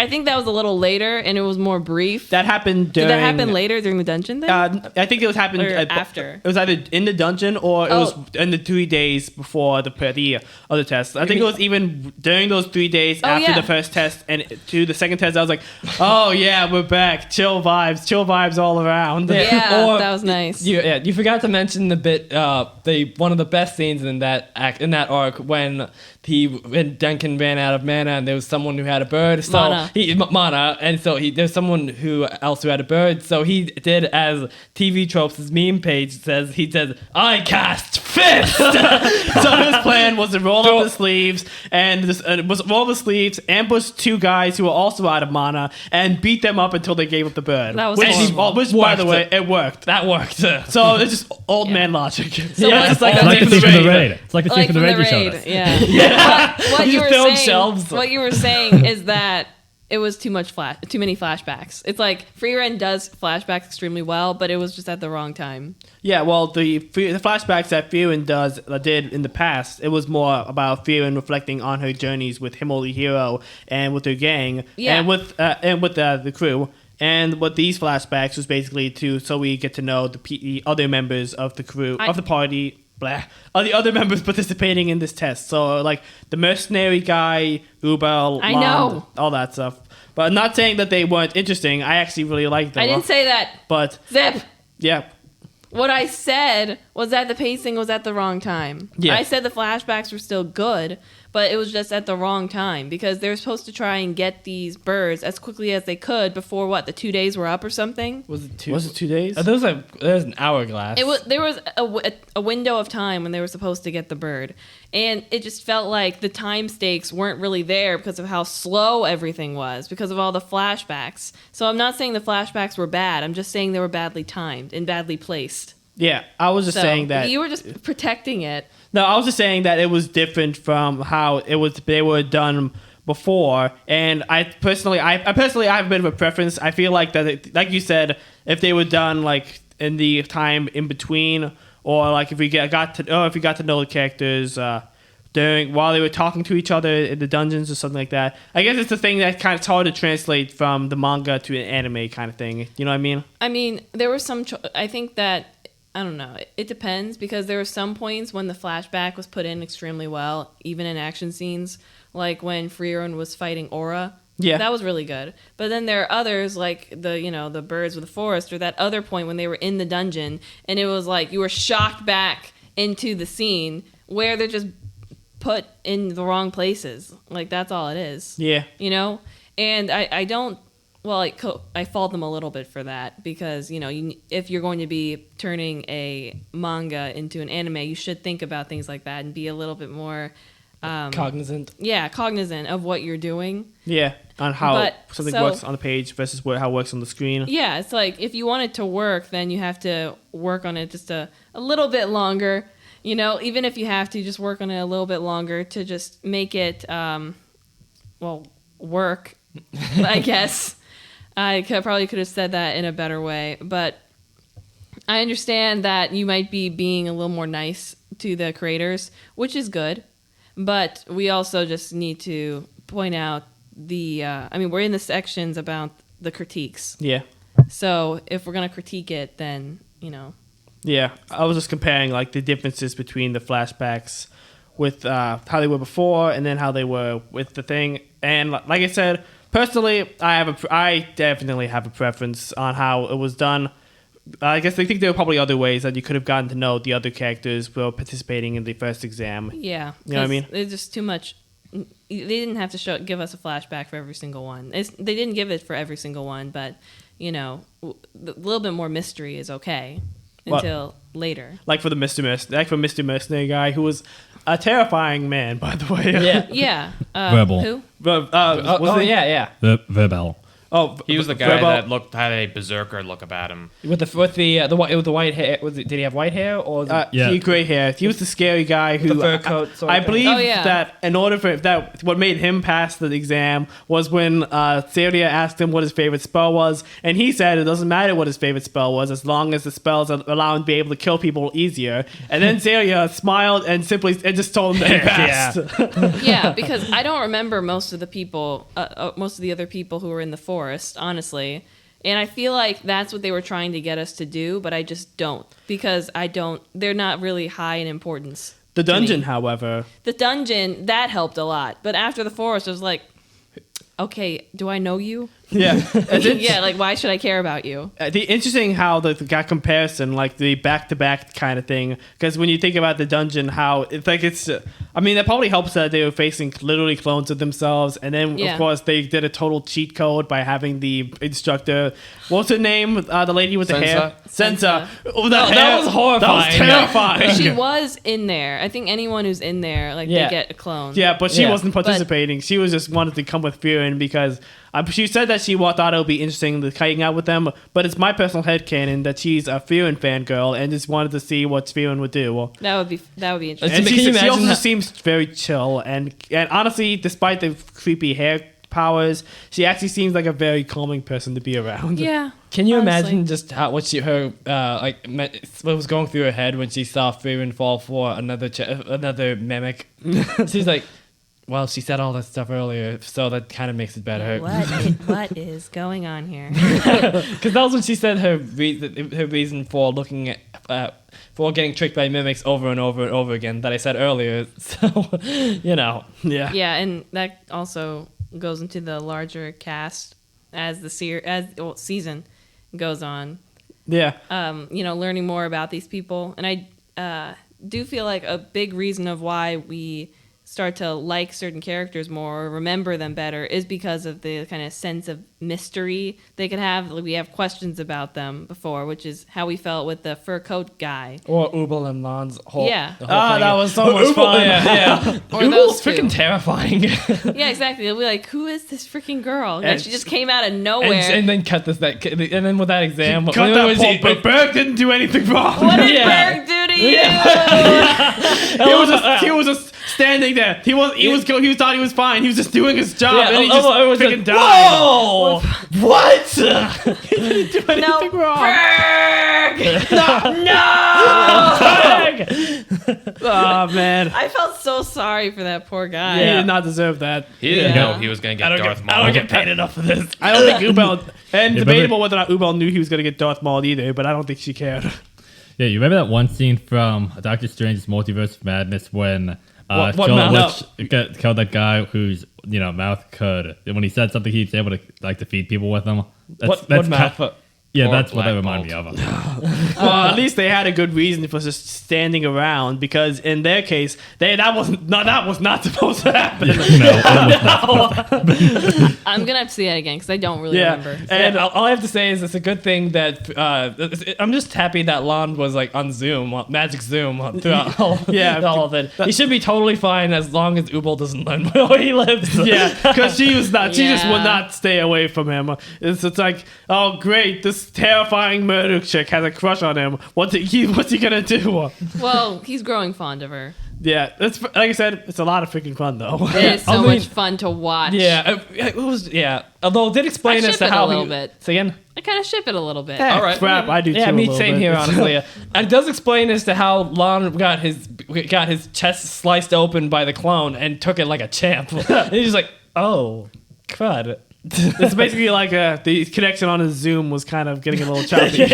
think that was a little later, and it was more brief. That happened during... Did that happen later during the dungeon thing? I think it was happened after. It was either in the dungeon or it was in the 3 days before the other test. I think it was even during those 3 days after the first test and to the second test. I was like, oh yeah, we're back. Chill vibes all around. Yeah, that was nice. You forgot to mention the bit, one of the best scenes in that arc when Denken ran out of mana and there was someone who had a bird. Mana, and so there's someone else who had a bird. So he did, as TV Tropes' meme page says, he says, "I cast fist." So his plan was to roll up the sleeves ambush two guys who were also out of mana, and beat them up until they gave up the bird. That was which by the way, it worked. That worked. So it's just old man logic. So it's like the thief from the raid. It's like the thief from the raid you showed us. Yeah. What you were saying is that it was too many flashbacks. It's like Frieren does flashbacks extremely well, but it was just at the wrong time. Yeah, well, the flashbacks that Frieren did in the past, it was more about Frieren reflecting on her journeys with Himmel Hero and with her gang, and with the crew. And what these flashbacks was basically so we get to know the other members of the crew of the party. Are the other members participating in this test? So, like, the mercenary guy, Ubel, all that stuff. But I'm not saying that they weren't interesting. I actually really liked them. I didn't say that. But... Zip! Yeah. What I said was that the pacing was at the wrong time. Yeah. I said the flashbacks were still good, but it was just at the wrong time because they were supposed to try and get these birds as quickly as they could before the 2 days were up or something. Was it 2 days? There was an hourglass. There was a window of time when they were supposed to get the bird, and it just felt like the time stakes weren't really there because of how slow everything was because of all the flashbacks. So I'm not saying the flashbacks were bad. I'm just saying they were badly timed and badly placed. Yeah, I was just saying that you were just protecting it. No, I was just saying that it was different from how they were done before, and I personally have a bit of a preference. I feel like that, like you said, if they were done like in the time in between, or like if we got to know the characters while they were talking to each other in the dungeons or something like that. I guess it's the thing that kind of hard to translate from the manga to an anime kind of thing. You know what I mean? I mean, there were some. I think that. I don't know. It depends because there were some points when the flashback was put in extremely well, even in action scenes, like when Frieren was fighting Aura. Yeah, that was really good. But then there are others like the birds with the forest, or that other point when they were in the dungeon, and it was like you were shocked back into the scene where they're just put in the wrong places. Like, that's all it is. Yeah. You know? And I don't, well, I fault them a little bit for that because, you know, if you're going to be turning a manga into an anime, you should think about things like that and be a little bit more cognizant. Yeah, cognizant of what you're doing. Yeah, on how something works on the page versus how it works on the screen. Yeah, it's like if you want it to work, then you have to work on it just a little bit longer. You know, even if you have to just work on it a little bit longer to just make it, work, I guess. I probably could have said that in a better way, but I understand that you might be being a little more nice to the creators, which is good, but we also just need to point out we're in the sections about the critiques. Yeah. So if we're going to critique it, then, you know. Yeah, I was just comparing like the differences between the flashbacks with how they were before and then how they were with the thing. And like I said, personally, I definitely have a preference on how it was done. I guess I think there were probably other ways that you could have gotten to know the other characters who were participating in the first exam. Yeah, you know what I mean? It's just too much. They didn't have to give us a flashback for every single one. They didn't give it for every single one, but you know, a little bit more mystery is okay. Until later. Like for Mr. Mercenary guy, who was a terrifying man, by the way. Yeah. Yeah. Verbal. Who? Yeah. Verbal. Oh, he was the guy that had a berserker look about him with the white hair. Did he have white hair or he had gray hair? He was the scary guy who the fur coat. I believe that in order for that, what made him pass the exam was when Celia asked him what his favorite spell was, and he said it doesn't matter what his favorite spell was as long as the spells allow him to be able to kill people easier. And then Celia smiled and just told him that he passed. Yeah, because I don't remember most of the other people who were in the forest, honestly. And I feel like that's what they were trying to get us to do, but I just don't. Because they're not really high in importance. The dungeon, however. The dungeon, that helped a lot. But after the forest, I was like, okay, do I know you? Yeah. Yeah, like, why should I care about you? The interesting how that comparison, like the back-to-back kind of thing, because when you think about the dungeon, how it's like that probably helps that they were facing literally clones of themselves, and then, of course, they did a total cheat code by having the instructor, what's her name? The lady with the hair? Sensa. Oh, that was horrifying. That was terrifying. She was in there. I think anyone who's in there, they get a clone. Yeah, but she wasn't participating. She was just wanted to come with Frieren because she said that she thought it would be interesting to hang out with them, but it's my personal headcanon that she's a Frieren fangirl and just wanted to see what Frieren would do. That would be interesting. And she also seems very chill, and honestly, despite the creepy hair powers, she actually seems like a very calming person to be around. Yeah. Can you imagine just what was going through her head when she saw Frieren fall for another mimic? She's like, well, she said all that stuff earlier, so that kind of makes it better. What is going on here? Because that was when she said her reason for looking at for getting tricked by mimics over and over and over again that I said earlier. So, you know, yeah. Yeah, and that also goes into the larger cast as the season goes on. Yeah. Learning more about these people, and I do feel like a big reason of why we start to like certain characters more or remember them better is because of the kind of sense of mystery they could have. We have questions about them before, which is how we felt with the fur coat guy. Or Ubel and Lan's whole Yeah. the whole thing. That was so much fun. Yeah. Or Ubel's those two. freaking terrifying. Yeah, exactly. They'll be like, who is this freaking girl? Like, she just came out of nowhere. and then and then with that exam, Cut that Paul, but Berg didn't do anything wrong. What did Berg do to you? He was just standing there. He thought he was fine. He was just doing his job, and he just freaking died. Whoa! What? He didn't do anything wrong. Berg! Oh man, I felt so sorry for that poor guy. he did not deserve that. He didn't know he was going to get Darth Maul. I don't get paid enough for this. I don't think Ubel, and debatable whether or not Ubel knew he was going to get Darth Maul either, but I don't think she cared. Yeah, you remember that one scene from Doctor Strange's Multiverse of Madness when What killed that guy whose mouth could, when he said something, he was able to defeat people with them. What mouth? Yeah, Or that's what that blackballed. reminded me of. Well, at least they had a good reason for just standing around because in their case, that was not supposed to happen. I'm gonna have to see that again because I don't really remember. And all I have to say is it's a good thing that I'm just happy that Lon was like on Zoom, Magic Zoom throughout all of it. He should be totally fine as long as Ubel doesn't learn where he lives. Yeah, because she was not. She just would Yeah. not stay away from him. It's like, oh great, this terrifying murder chick has a crush on him. What's he gonna do? Well, he's growing fond of her. Yeah, it's like I said, it's a lot of freaking fun though. It is so much fun to watch. It was. Yeah, although it did explain I as ship to it a how little he. bit. Say again. I kind of ship it a little bit. All All right. crap, I do too. Yeah, a me little same bit. here, honestly. And it does explain as to how Lon got his chest sliced open by the clone and took it like a champ. And he's just like, oh, crud. It's basically like the connection on his Zoom was kind of getting a little choppy.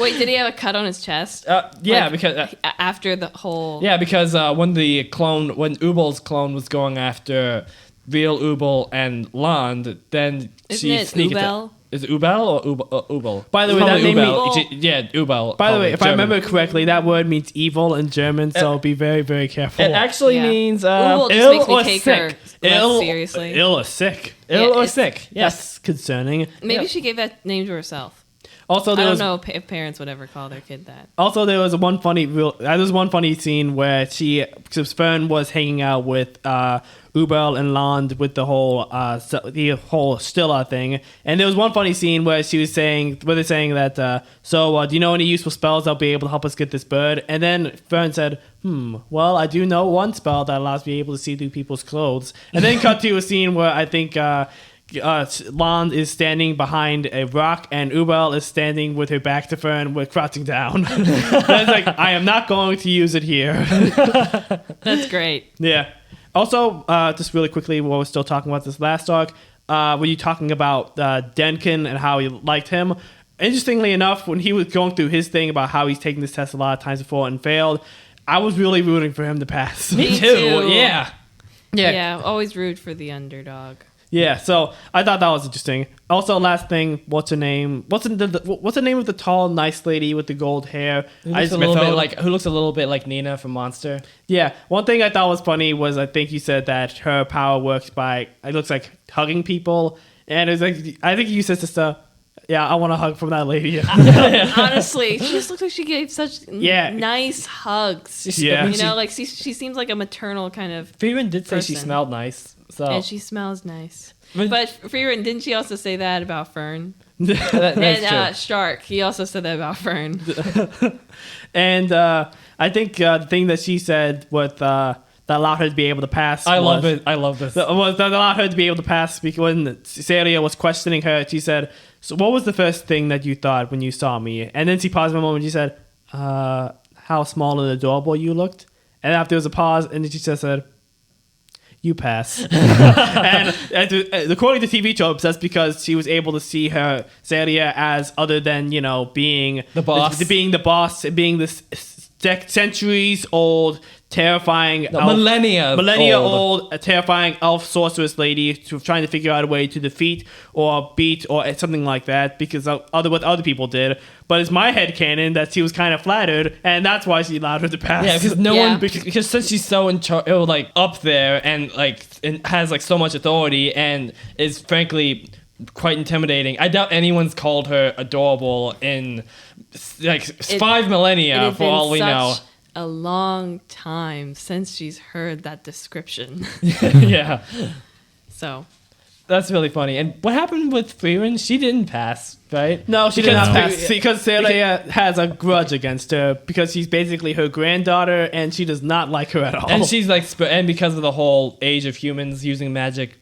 Wait, did he have a cut on his chest? Yeah, Like, because after the whole. because when Ubel's clone was going after real Ubel and Lond, then Isn't she it sneaked. Ubel? Is it Ubel or Ubel? By the way, Probably that name Ubel. Yeah, Ubel. By the way, probably, if I German. remember correctly, that word means evil in German, so be very, very careful. It actually Yeah. means Ubel just ill makes me or take sick. her less seriously. Ill or sick. Ill Yeah, or it's- sick. Yes. That's concerning. Maybe she gave that name to herself. Also, I there don't was know if parents would ever call their kid that. also there was one funny scene where because Fern was hanging out with Ubel and Land with the whole Stilla thing, and there was one funny scene where they're saying that do you know any useful spells that'll be able to help us get this bird? And then Fern said, well, I do know one spell that allows me able to see through people's clothes. And then cut to a scene where I think Land is standing behind a rock and Ubel is standing with her back to Fern with crouching down. That's like, I am not going to use it here. That's great. Yeah. Also, just really quickly, while we're still talking about this last arc, were you talking about Denken and how you liked him? Interestingly enough, when he was going through his thing about how he's taken this test a lot of times before and failed, I was really rooting for him to pass. Me too. Yeah. Yeah, always root for the underdog. Yeah, so I thought that was interesting. Also, last thing, what's her name? What's the name of the tall, nice lady with the gold hair? Who looks a little bit like Nina from Monster. Yeah, one thing I thought was funny was I think you said that her power works by, it looks like hugging people, and it was like, I think you said sister, yeah, I want a hug from that lady. Honestly, she just looks like she gave such nice hugs. Yeah. You know, like she seems like a maternal kind of. Frieren did say she person. smelled nice. So And she smells nice. But- But Frieren, didn't she also say that about Fern? that's And true. Stark, he also said that about Fern. And I think the thing that she said with that allowed her to be able to pass. I love it. I love this. That allowed her to be able to pass because when Celia was questioning her, she said, "So what was the first thing that you thought when you saw me?" And then she paused for a moment. She said, "How small and adorable you looked." And after there was a pause, and then she just said, "You pass." and according to TV tropes, that's because she was able to see her Celia as other than being The boss. being the boss, being this centuries old, terrifying millennia old, terrifying elf sorceress lady trying to figure out a way to defeat or beat or something like that because of what other people did. But it's my headcanon that she was kind of flattered, and that's why she allowed her to pass. Yeah, because Yeah. because since she's so in charge, like up there, and has like so much authority, and is frankly quite intimidating. I doubt anyone's called her adorable in like 5 It millennia, had for all we been know. such a long time since she's heard that description. Yeah, So that's really funny. And what happened with Frieren? She didn't pass, right? No, she did not Because- pass because Celia has a grudge against her because she's basically her granddaughter and she does not like her at all. And she's like, and because of the whole age of humans using magic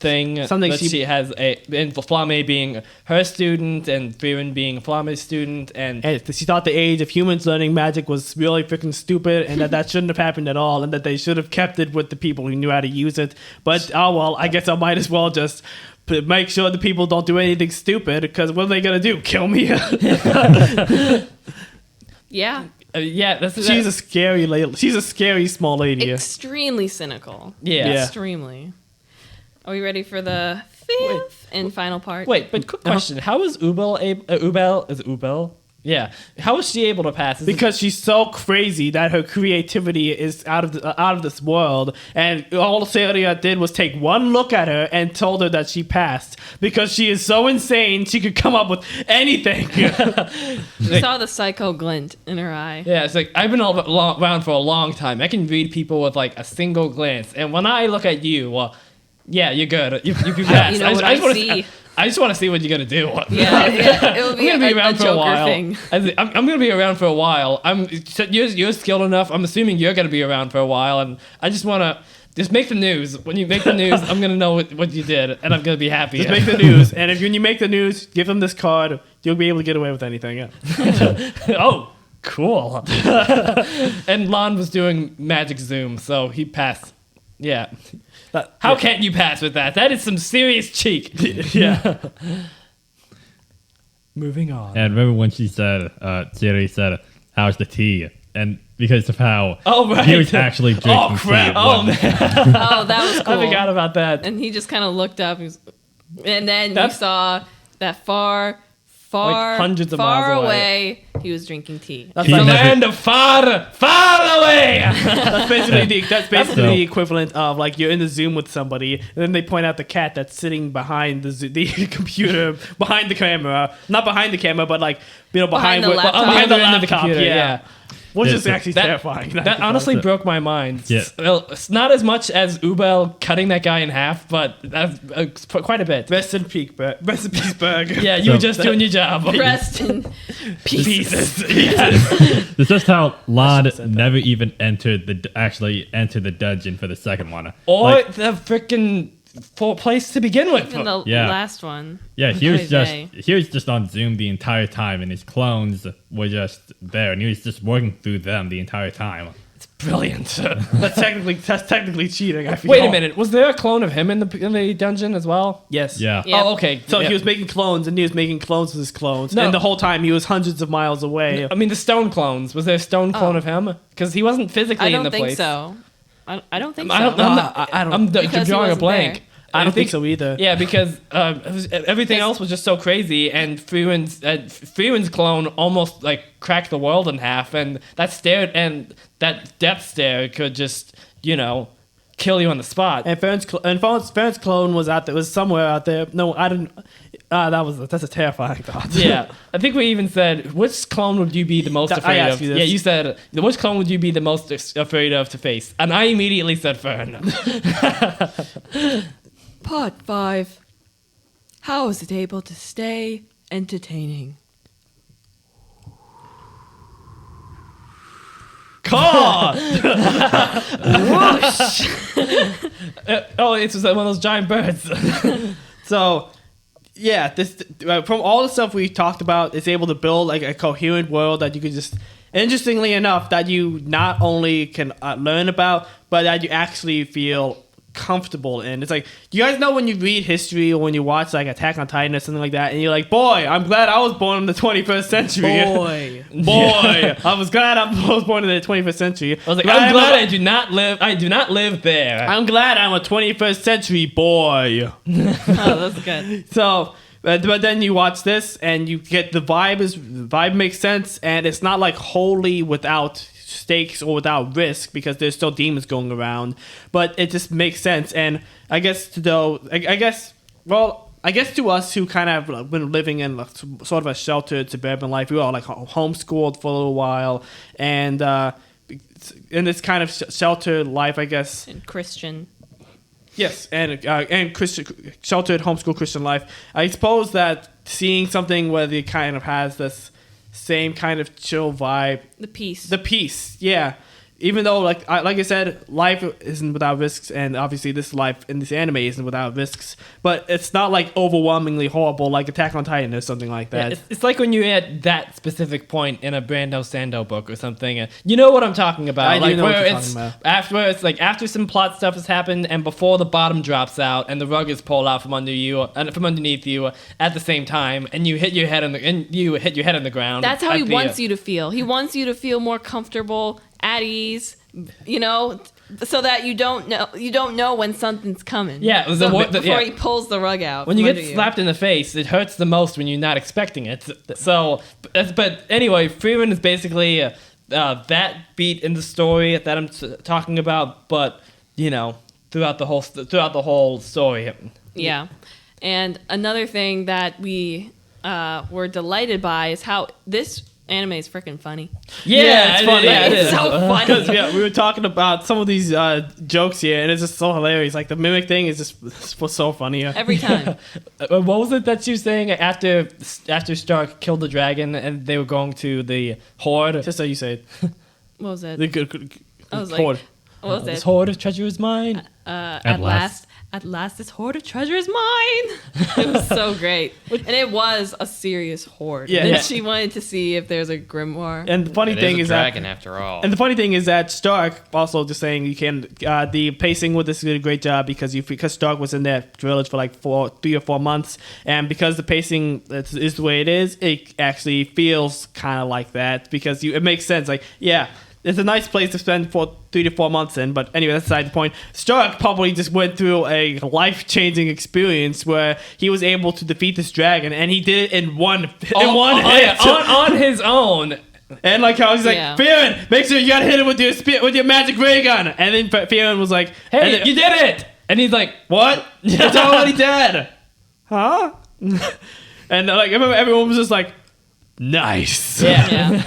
thing, Something that she has and Flamme being her student and Frieren being Flamme's student, and she thought the age of humans learning magic was really freaking stupid and that shouldn't have happened at all and that they should have kept it with the people who knew how to use it. But, oh well, I guess I might as well just make sure the people don't do anything stupid because what are they going to do? Kill me? yeah, She's a scary lady. She's a scary small lady. extremely cynical. yeah. Extremely. Are we ready for the fifth and final part? Wait, but quick question: how is Ubel Is it Ubel? Yeah. How was she able to pass? Because she's so crazy that her creativity is out of this world, and all Celia did was take one look at her and told her that she passed because she is so insane she could come up with anything. You saw the psycho glint in her eye. Yeah, it's like I've been around for a long time. I can read people with like a single glance, and when I look at you, well, yeah, you're good. You passed. You know what I see. I just want to see what you're gonna do. Yeah, it will be I'm gonna be around a for a Joker while. thing. I'm gonna be around for a while. You're skilled enough. I'm assuming you're gonna be around for a while, and I just wanna make the news. When you make the news, I'm gonna know what you did, and I'm gonna be happy. Just make the news, and when you make the news, give them this card. You'll be able to get away with anything. Yeah. Oh, cool. And Lon was doing magic zoom, so he passed. Yeah. How can't you pass with that? That is some serious cheek. Yeah. Moving on. And remember when she said, Siri said, "How's the tea?" And because of how he was actually drinking Oh crap! tea. Oh man! Oh, that was cool. I forgot about that. And he just kind of looked up, and then That's- you saw that far hundreds of far miles away, he was drinking tea. That's He the never- land of far away. That's basically So- the equivalent of like you're in the Zoom with somebody, and then they point out the cat that's sitting behind the computer, behind the camera, not behind the camera, but like Behind the laptop. On the behind the other end of the laptop, computer. yeah. Yeah. Which Yeah, is so actually that- terrifying. That honestly broke my mind. Yeah. Well, it's not as much as Ubel cutting that guy in half, but that's quite a bit. Rest in peace, burger. Yeah, you So- were just doing your job. Rest in Pieces. It's just how Lon never even actually entered the dungeon for the second one. Or Like, the freaking place to begin with. even the Yeah. last one. yeah, he was Crazy. just on Zoom the entire time, and his clones were just there, and he was just working through them the entire time. Brilliant. That's technically cheating. I feel. Wait a minute. Was there a clone of him in the dungeon as well? Yes. Yeah. Yeah. Oh, okay. So Yeah. he was making clones, and he was making clones of his clones, No. and the whole time he was hundreds of miles away. I mean, the stone clones. Was there a stone clone of him? Because he wasn't physically I in don't the think place. so. I don't think so. I don't. I don't- I'm Because he drawing a wasn't blank. there. I don't think so either. Yeah, because everything else was just so crazy, and Frieren's clone almost like cracked the world in half, and that death stare could just kill you on the spot. And Fern's clone was out there. Was somewhere out there. No, I didn't. That's a terrifying thought. Yeah, I think we even said, which clone would you be the most I afraid asked of? you this. Yeah, you said, which clone would you be the most afraid of to face? And I immediately said Fern. Part 5. How is it able to stay entertaining? God! Oh, it's just one of those giant birds. So, yeah, this from all the stuff we talked about, it's able to build like a coherent world that you could just. Interestingly enough, that you not only can learn about, but that you actually feel comfortable in. It's like, you guys know when you read history or when you watch like Attack on Titan or something like that, and you're like, boy, I'm glad I was born in the 21st century. Boy, I was glad I was born in the 21st century. I was like, I'm glad I do not live there. I'm glad I'm a 21st century boy. Oh, that's good. So, but then you watch this and you get the vibe makes sense, and it's not like wholly without stakes or without risk because there's still demons going around, but it just makes sense. And I guess to us who kind of been living in sort of a sheltered suburban life, we were all like homeschooled for a little while, and in this kind of sheltered life, I guess. And Christian. Yes, and Christian sheltered homeschool Christian life. I suppose that seeing something where it kind of has this same kind of chill vibe, The peace. the peace, yeah. Even though, like I said, life isn't without risks, and obviously this life in this anime isn't without risks, but it's not like overwhelmingly horrible like Attack on Titan or something like that. Yeah, it's like when you're at that specific point in a Brando Sando book or something. You know what I'm talking about? I do like know what where you're it's talking about. after some plot stuff has happened and before the bottom drops out and the rug is pulled out from under you and from underneath you at the same time, and you hit your head on the ground. That's how he at the, wants you to feel. He wants you to feel more comfortable, at ease, so that you don't know when something's coming. Yeah, before he pulls the rug out. When you get slapped in the face, it hurts the most when you're not expecting it. So, but anyway, Frieren is basically that beat in the story that I'm talking about, but throughout the whole story. Yeah, and another thing that we were delighted by is how this anime is freaking funny. Yeah, it's funny. It's so funny. Because we were talking about some of these jokes here, and it's just so hilarious. Like the mimic thing is just so funny every time. What was it that you were saying after Stark killed the dragon and they were going to the horde? Just so you say it. What was it? I was horde. Like, what was it? This horde of treasure is mine. At last, this horde of treasure is mine. It was so great, and it was a serious horde. Yeah, and she wanted to see if there's a grimoire. And the funny thing is dragon after all. And the funny thing is that Stark also just saying you can the pacing with this did a great job because Stark was in that village for like 3 or 4 months, and because the pacing is the way it is, it actually feels kind of like that because it makes sense. Like it's a nice place to spend 3 to 4 months in, but anyway, that's beside the point. Stark probably just went through a life-changing experience where he was able to defeat this dragon, and he did it in one hit. On his own. And like how he's like, Frieren, make sure you gotta hit him with your magic ray gun. And then Frieren was like, hey, you did it! And he's like, what? It's already dead. Huh? And like everyone was just like, nice. Yeah.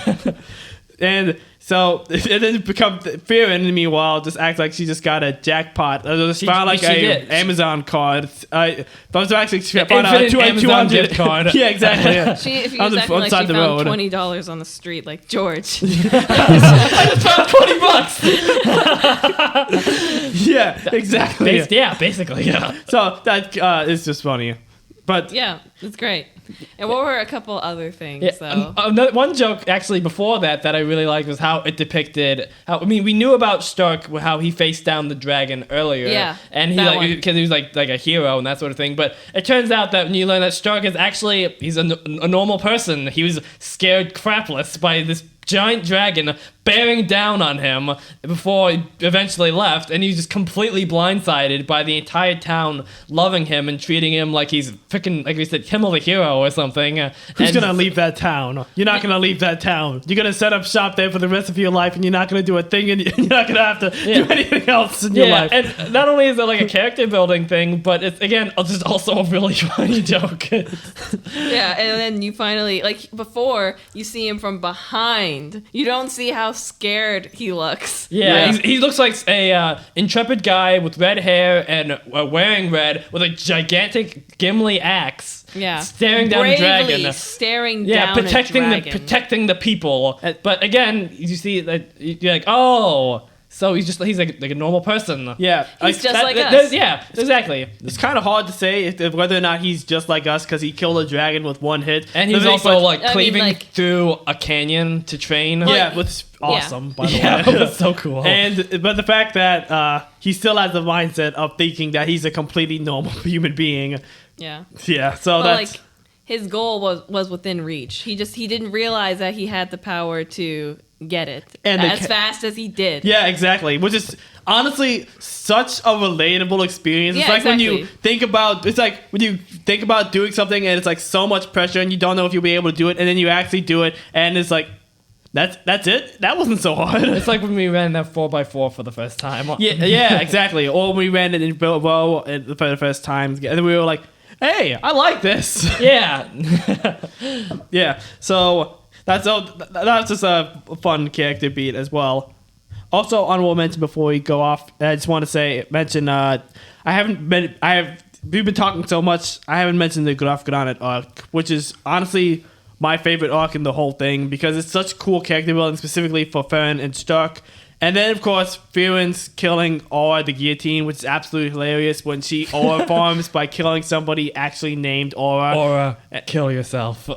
And so it then become Frieren, meanwhile, just act like she just got a jackpot. Just found like a Amazon card. I was actually found out Amazon gift card. Yeah, exactly. Yeah. If you was acting like she found $20 on the street, like George. I just found $20. Yeah, exactly. Basically, yeah. So that is just funny. But yeah, it's great. And what were a couple other things, though? One joke, actually, before that I really liked was how it depicted we knew about Stark, how he faced down the dragon earlier. Yeah. And because he was like a hero and that sort of thing. But it turns out that when you learn that Stark is actually, he's a normal person. He was scared crapless by this giant dragon bearing down on him before he eventually left, and he's just completely blindsided by the entire town loving him and treating him like he's freaking, like we said, him a hero or something. Who's gonna leave that town? You're not gonna leave that town. You're gonna set up shop there for the rest of your life, and you're not gonna do a thing, and you're not gonna have to do anything else in your life. And not only is it like a character building thing, but it's again just also a really funny joke. Yeah, and then you finally, like before, you see him from behind. You don't see how scared he looks. Yeah. He looks like a intrepid guy with red hair and wearing red with a gigantic Gimli axe. Yeah, staring down a dragon. Staring down protecting the people. But again, you see that you're like, oh. So he's like a normal person. Yeah, he's just like us. Yeah, exactly. It's kind of hard to say whether or not he's just like us because he killed a dragon with one hit. And he's also cleaving through a canyon to train. Yeah, which is awesome. By the way, that's so cool. But the fact that he still has the mindset of thinking that he's a completely normal human being. Yeah. Yeah. So that's his goal was within reach. He didn't realize that he had the power to get it as fast as he did. Yeah, exactly. Which is honestly such a relatable experience. It's like when you think about doing something and it's like so much pressure and you don't know if you'll be able to do it, and then you actually do it and it's like that's it. That wasn't so hard. It's like when we ran that 4x4 for the first time. Yeah, exactly. Or when we ran it in Bilbo for the first time, and then we were like, "Hey, I like this." Yeah. Yeah. So that's just a fun character beat as well. Also, honorable mention before we go off, I just want to mention we've been talking so much, I haven't mentioned the Graf Granat arc, which is honestly my favorite arc in the whole thing because it's such cool character building, specifically for Fern and Stark. And then, of course, Frieren's killing Aura the Guillotine, which is absolutely hilarious when she Aura farms by killing somebody actually named Aura. Aura, kill yourself.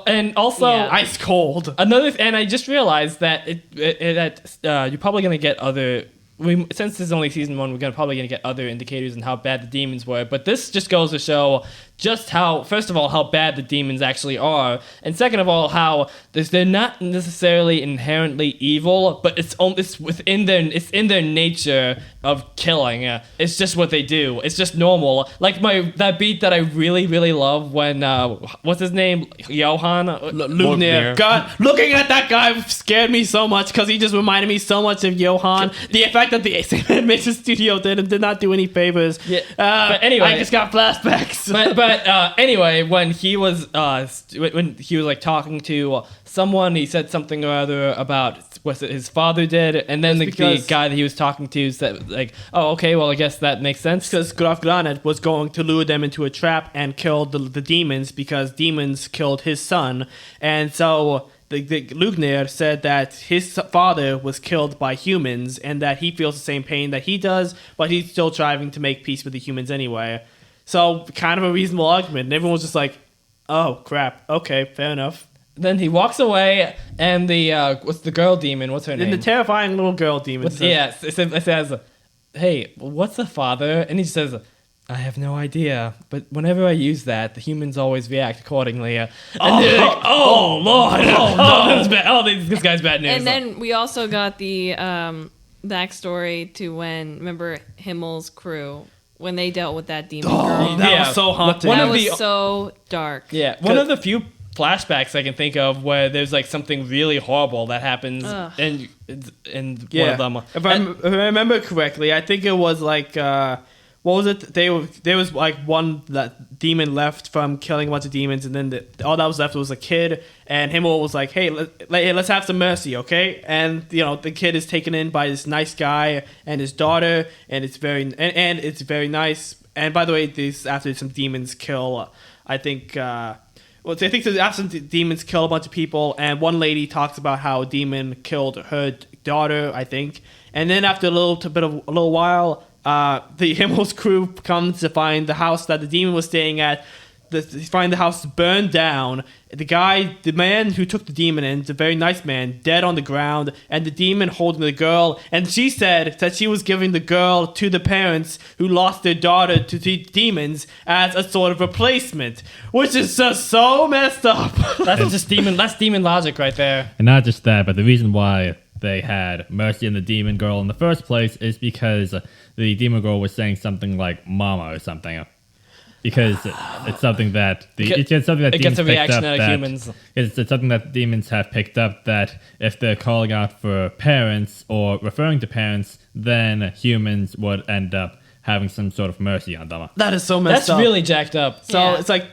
And also, ice cold. And I just realized that you're probably going to get other... since this is only season 1, we're probably going to get other indicators on how bad the demons were. But this just goes to show just how, first of all, how bad the demons actually are, and second of all, how they're not necessarily inherently evil, but it's in their nature of killing. It's just what they do. It's just normal. Like that beat that I really, really love when what's his name, Johan Lugnir. God, looking at that guy scared me so much because he just reminded me so much of Johan. The effect that the animation studio did not do any favors. Yeah. But anyway, I just got flashbacks. But anyway, when he was like talking to someone, he said something or other about what his father did, and then the guy that he was talking to said like, "Oh, okay, well, I guess that makes sense." Because Graf Granat was going to lure them into a trap and kill the demons because demons killed his son, and so the Lugnir said that his father was killed by humans and that he feels the same pain that he does, but he's still striving to make peace with the humans anyway. So kind of a reasonable argument. And everyone was just like, oh, crap. Okay, fair enough. Then he walks away, and the what's the girl demon? What's her name? And the terrifying little girl demon says, it says, hey, what's the father? And he says, I have no idea, but whenever I use that, the humans always react accordingly. And they're like, oh, Lord. Oh, no. That's bad. Oh, this guy's bad news. And then we also got the backstory to remember Himmel's crew, when they dealt with that demon girl. That was so haunting. That was so dark. Yeah, one of the few flashbacks I can think of where there's like something really horrible that happens in one of them. If I remember correctly, I think it was like what was it? There was like one that demon left from killing a bunch of demons, and then all that was left was a kid. And Himmel was like, "Hey, let's have some mercy, okay?" And the kid is taken in by this nice guy and his daughter, and it's very nice. And by the way, after some demons kill, I think after some demons kill a bunch of people, and one lady talks about how a demon killed her daughter, I think. And then after a little while, the Himmel's crew comes to find the house that the demon was staying at. They find the house burned down. The man who took the demon in, is a very nice man, dead on the ground, and the demon holding the girl. And she said that she was giving the girl to the parents who lost their daughter to the demons as a sort of replacement, which is just so messed up. That's demon logic right there. And not just that, but the reason why they had mercy on the demon girl in the first place is because the demon girl was saying something like "mama" or something. Because it's something that it gets a reaction out of humans. It's something that demons have picked up, that if they're calling out for parents or referring to parents, then humans would end up having some sort of mercy on them. That is so messed up. That's really jacked up. So it's like,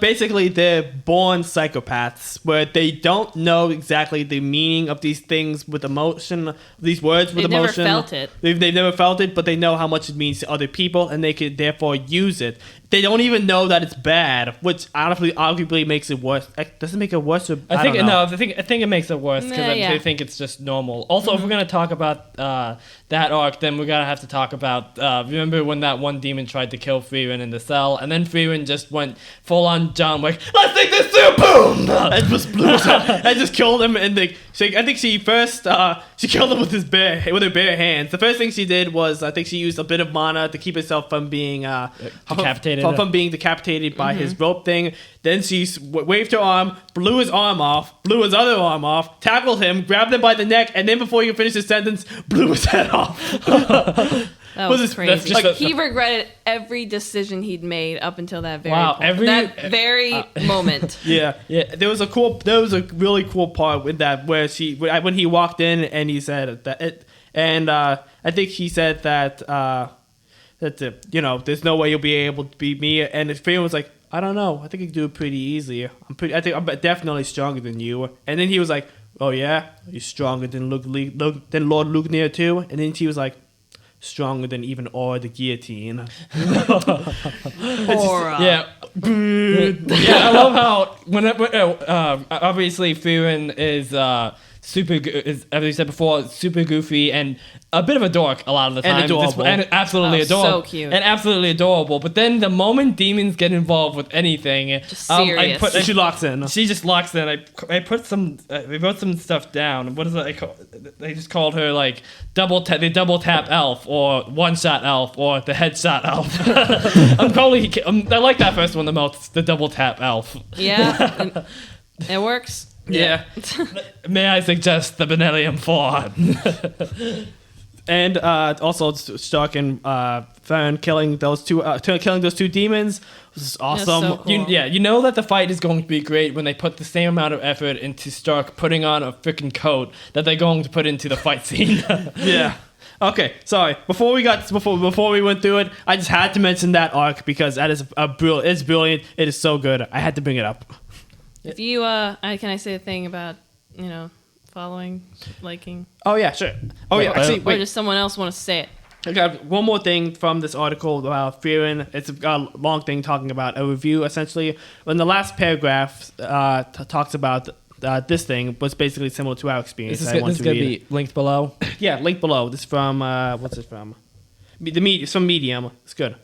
basically they're born psychopaths where they don't know exactly the meaning of these things with emotion, these words with emotion. They've never felt it. They've never felt it, but they know how much it means to other people, and they could therefore use it. They don't even know that it's bad, which honestly, arguably makes it worse. Does it make it worse? I think it makes it worse because I think it's just normal. Also, if we're gonna talk about that arc, then we're gonna have to talk about remember when that one demon tried to kill Frieren in the cell, and then Frieren just went full on John Wick. Let's take this through, boom! And just blew his head, and just killed him. And I think she first she killed him with her bare hands. The first thing she did was I think she used a bit of mana to keep herself from being decapitated. From being decapitated by his rope thing. Then she waved her arm, blew his arm off, blew his other arm off, tackled him, grabbed him by the neck, and then before he could finish his sentence, blew his head off. That was crazy. He regretted every decision he'd made up until that very moment. Yeah. There was a really cool part with that where when he walked in and he said that I think he said that there's no way you'll be able to beat me, and Fern was like, I don't know, I think I can do it pretty easy. I think I'm definitely stronger than you. And then he was like, oh yeah, you're stronger than Lord Lugnir too. And then she was like, stronger than even the guillotine. Yeah, I love how when obviously Frieren is as we said before, super goofy and a bit of a dork a lot of the time. And adorable. And absolutely adorable. So cute. And absolutely adorable. But then the moment demons get involved with anything, Just serious. She locks in. she just locks in. I put some. We wrote some stuff down. What is it? They just called her like the double tap elf, or one shot elf, or the headshot elf. I like that first one the most. The double tap elf. Yeah, it works. Yeah. May I suggest the Benellium Ford? And also Stark and Fern killing those two demons was awesome. so cool. You know that the fight is going to be great when they put the same amount of effort into Stark putting on a freaking coat that they're going to put into the fight scene. Yeah. Okay, sorry. Before we went through it, I just had to mention that arc because that is it's brilliant. It is so good. I had to bring it up. If you, can I say a thing about, following, liking? Oh yeah, sure. Oh yeah, actually, Or wait. does someone else want to say it? I got one more thing from this article about Frieren. It's a long thing talking about a review, essentially. In the last paragraph, talks about this thing was basically similar to our experience. This is going to be linked below. Yeah, link below. This is from, what's it from? It's from Medium. It's good.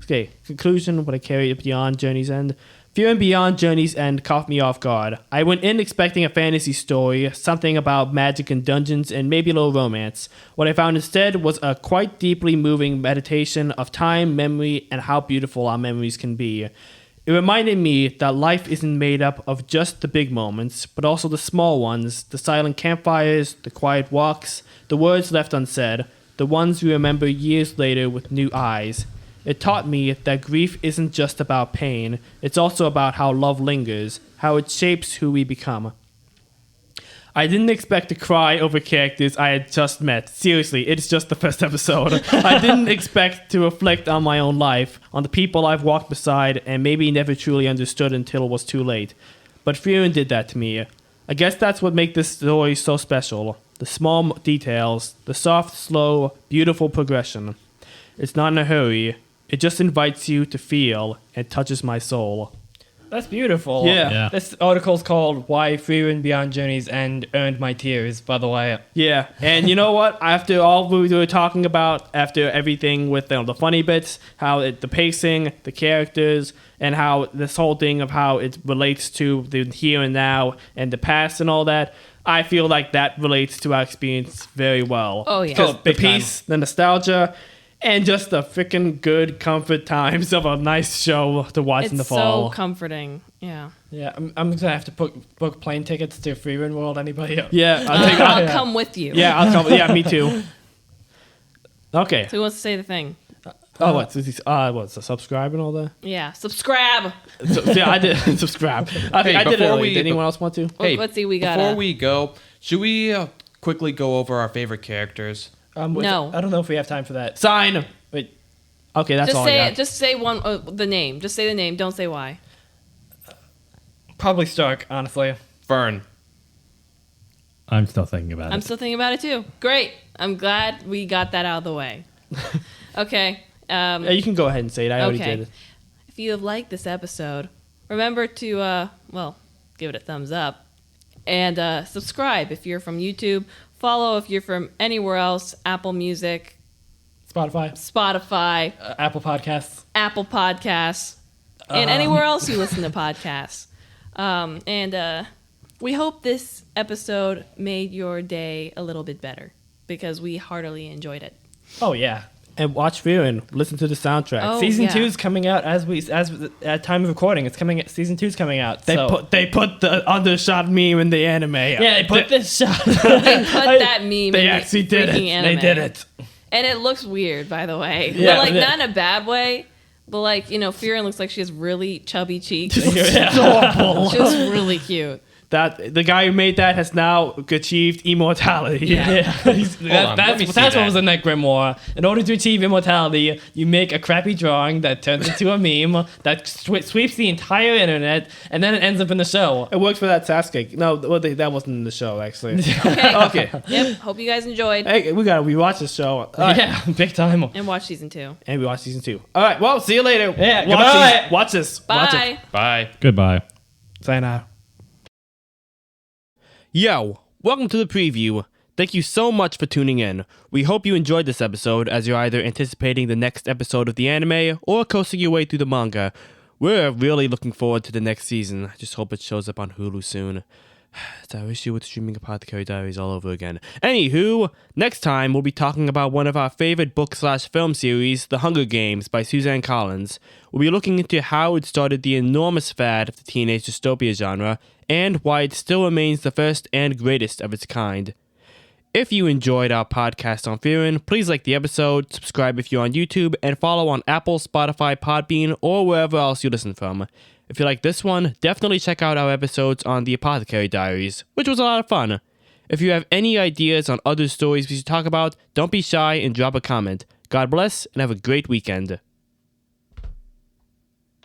Okay, conclusion, what I carried beyond Journey's End. Fear and Beyond Journey's End caught me off guard. I went in expecting a fantasy story, something about magic and dungeons, and maybe a little romance. What I found instead was a quite deeply moving meditation of time, memory, and how beautiful our memories can be. It reminded me that life isn't made up of just the big moments, but also the small ones, the silent campfires, the quiet walks, the words left unsaid, the ones we remember years later with new eyes. It taught me that grief isn't just about pain, it's also about how love lingers, how it shapes who we become. I didn't expect to cry over characters I had just met. Seriously, it's just the first episode. I didn't expect to reflect on my own life, on the people I've walked beside and maybe never truly understood until it was too late. But Frieren did that to me. I guess that's what makes this story so special. The small details, the soft, slow, beautiful progression. It's not in a hurry. It just invites you to feel and touches my soul. That's beautiful. Yeah. This article's called Why Frieren Beyond Journey's End Earned My Tears, by the way. Yeah, and you know what? After all we were talking about, after everything with the funny bits, the pacing, the characters, and how this whole thing of how it relates to the here and now and the past and all that, I feel like that relates to our experience very well. Oh, yeah. So the Big time. peace, the nostalgia, and just the freaking good comfort times of a nice show to watch in the It's fall. so comforting. Yeah. Yeah, I'm going to have to book plane tickets to Frieren World. Anybody else? Yeah, I'll come with you. yeah, I'll come. Yeah, me too. Okay. So who wants to say the thing? What's the subscribe and all that? Yeah. Subscribe. Yeah, I did subscribe. I did it before early. we- Did anyone else want to? Hey, Let's see. We got. Before we go, should we quickly go over our favorite characters? No. I don't know if we have time for that. Sign. Wait. Okay, that's Just all say I it. got. Just say the name. Just say the name. Don't say why. Probably Stark, honestly. Fern. I'm still thinking about I'm it. still thinking about it too. Great. I'm glad we got that out of the way. Okay. Yeah, you can go ahead and say it. I already Okay. did it. If you have liked this episode, remember to give it a thumbs up and subscribe if you're from YouTube. Follow if you're from anywhere else. Apple Music, Spotify, Apple Podcasts. Apple Podcasts, and anywhere else you listen to podcasts. And we hope this episode made your day a little bit better because we heartily enjoyed it. Oh, yeah. And watch Frieren. Listen to the soundtrack. Oh, Season yeah. 2 is coming out as at time of recording. It's coming. Season 2 is coming out. They put the undershot meme in the anime. Yeah, they put this shot. They put that meme They in the actually did it. freaking anime. They did it. And it looks weird, by the way. Yeah, but like yeah. not in a bad way. But like, Frieren looks like she has really chubby cheeks. Adorable. She was really cute. That the guy who made that has now achieved immortality. Yeah. Let me see That's what that. was in that grimoire. In order to achieve immortality, you make a crappy drawing that turns into a meme that sweeps the entire internet, and then it ends up in the show. It works for that Sasuke. No, that wasn't in the show actually. Okay. Okay. Yep. Hope you guys enjoyed. Hey, we gotta rewatch the show. All right. Yeah, big time. And watch season 2. And we watch season 2. All right. Well, see you later. Yeah, goodbye. Watch this. Watch it. Bye. Bye. Goodbye. Sayonara. Yo, Welcome to the preview. Thank you so much for tuning in. We hope you enjoyed this episode as you're either anticipating the next episode of the anime or coasting your way through the manga. We're really looking forward to the next season. I just hope it shows up on Hulu soon. It's our issue with streaming Apothecary Diaries all over again. Anywho, next time we'll be talking about one of our favorite book/film series, The Hunger Games by Suzanne Collins. We'll be looking into how it started the enormous fad of the teenage dystopia genre, and why it still remains the first and greatest of its kind. If you enjoyed our podcast on Frieren, please like the episode, subscribe if you're on YouTube, and follow on Apple, Spotify, Podbean, or wherever else you listen from. If you like this one, definitely check out our episodes on the Apothecary Diaries, which was a lot of fun. If you have any ideas on other stories we should talk about, don't be shy and drop a comment. God bless, and have a great weekend.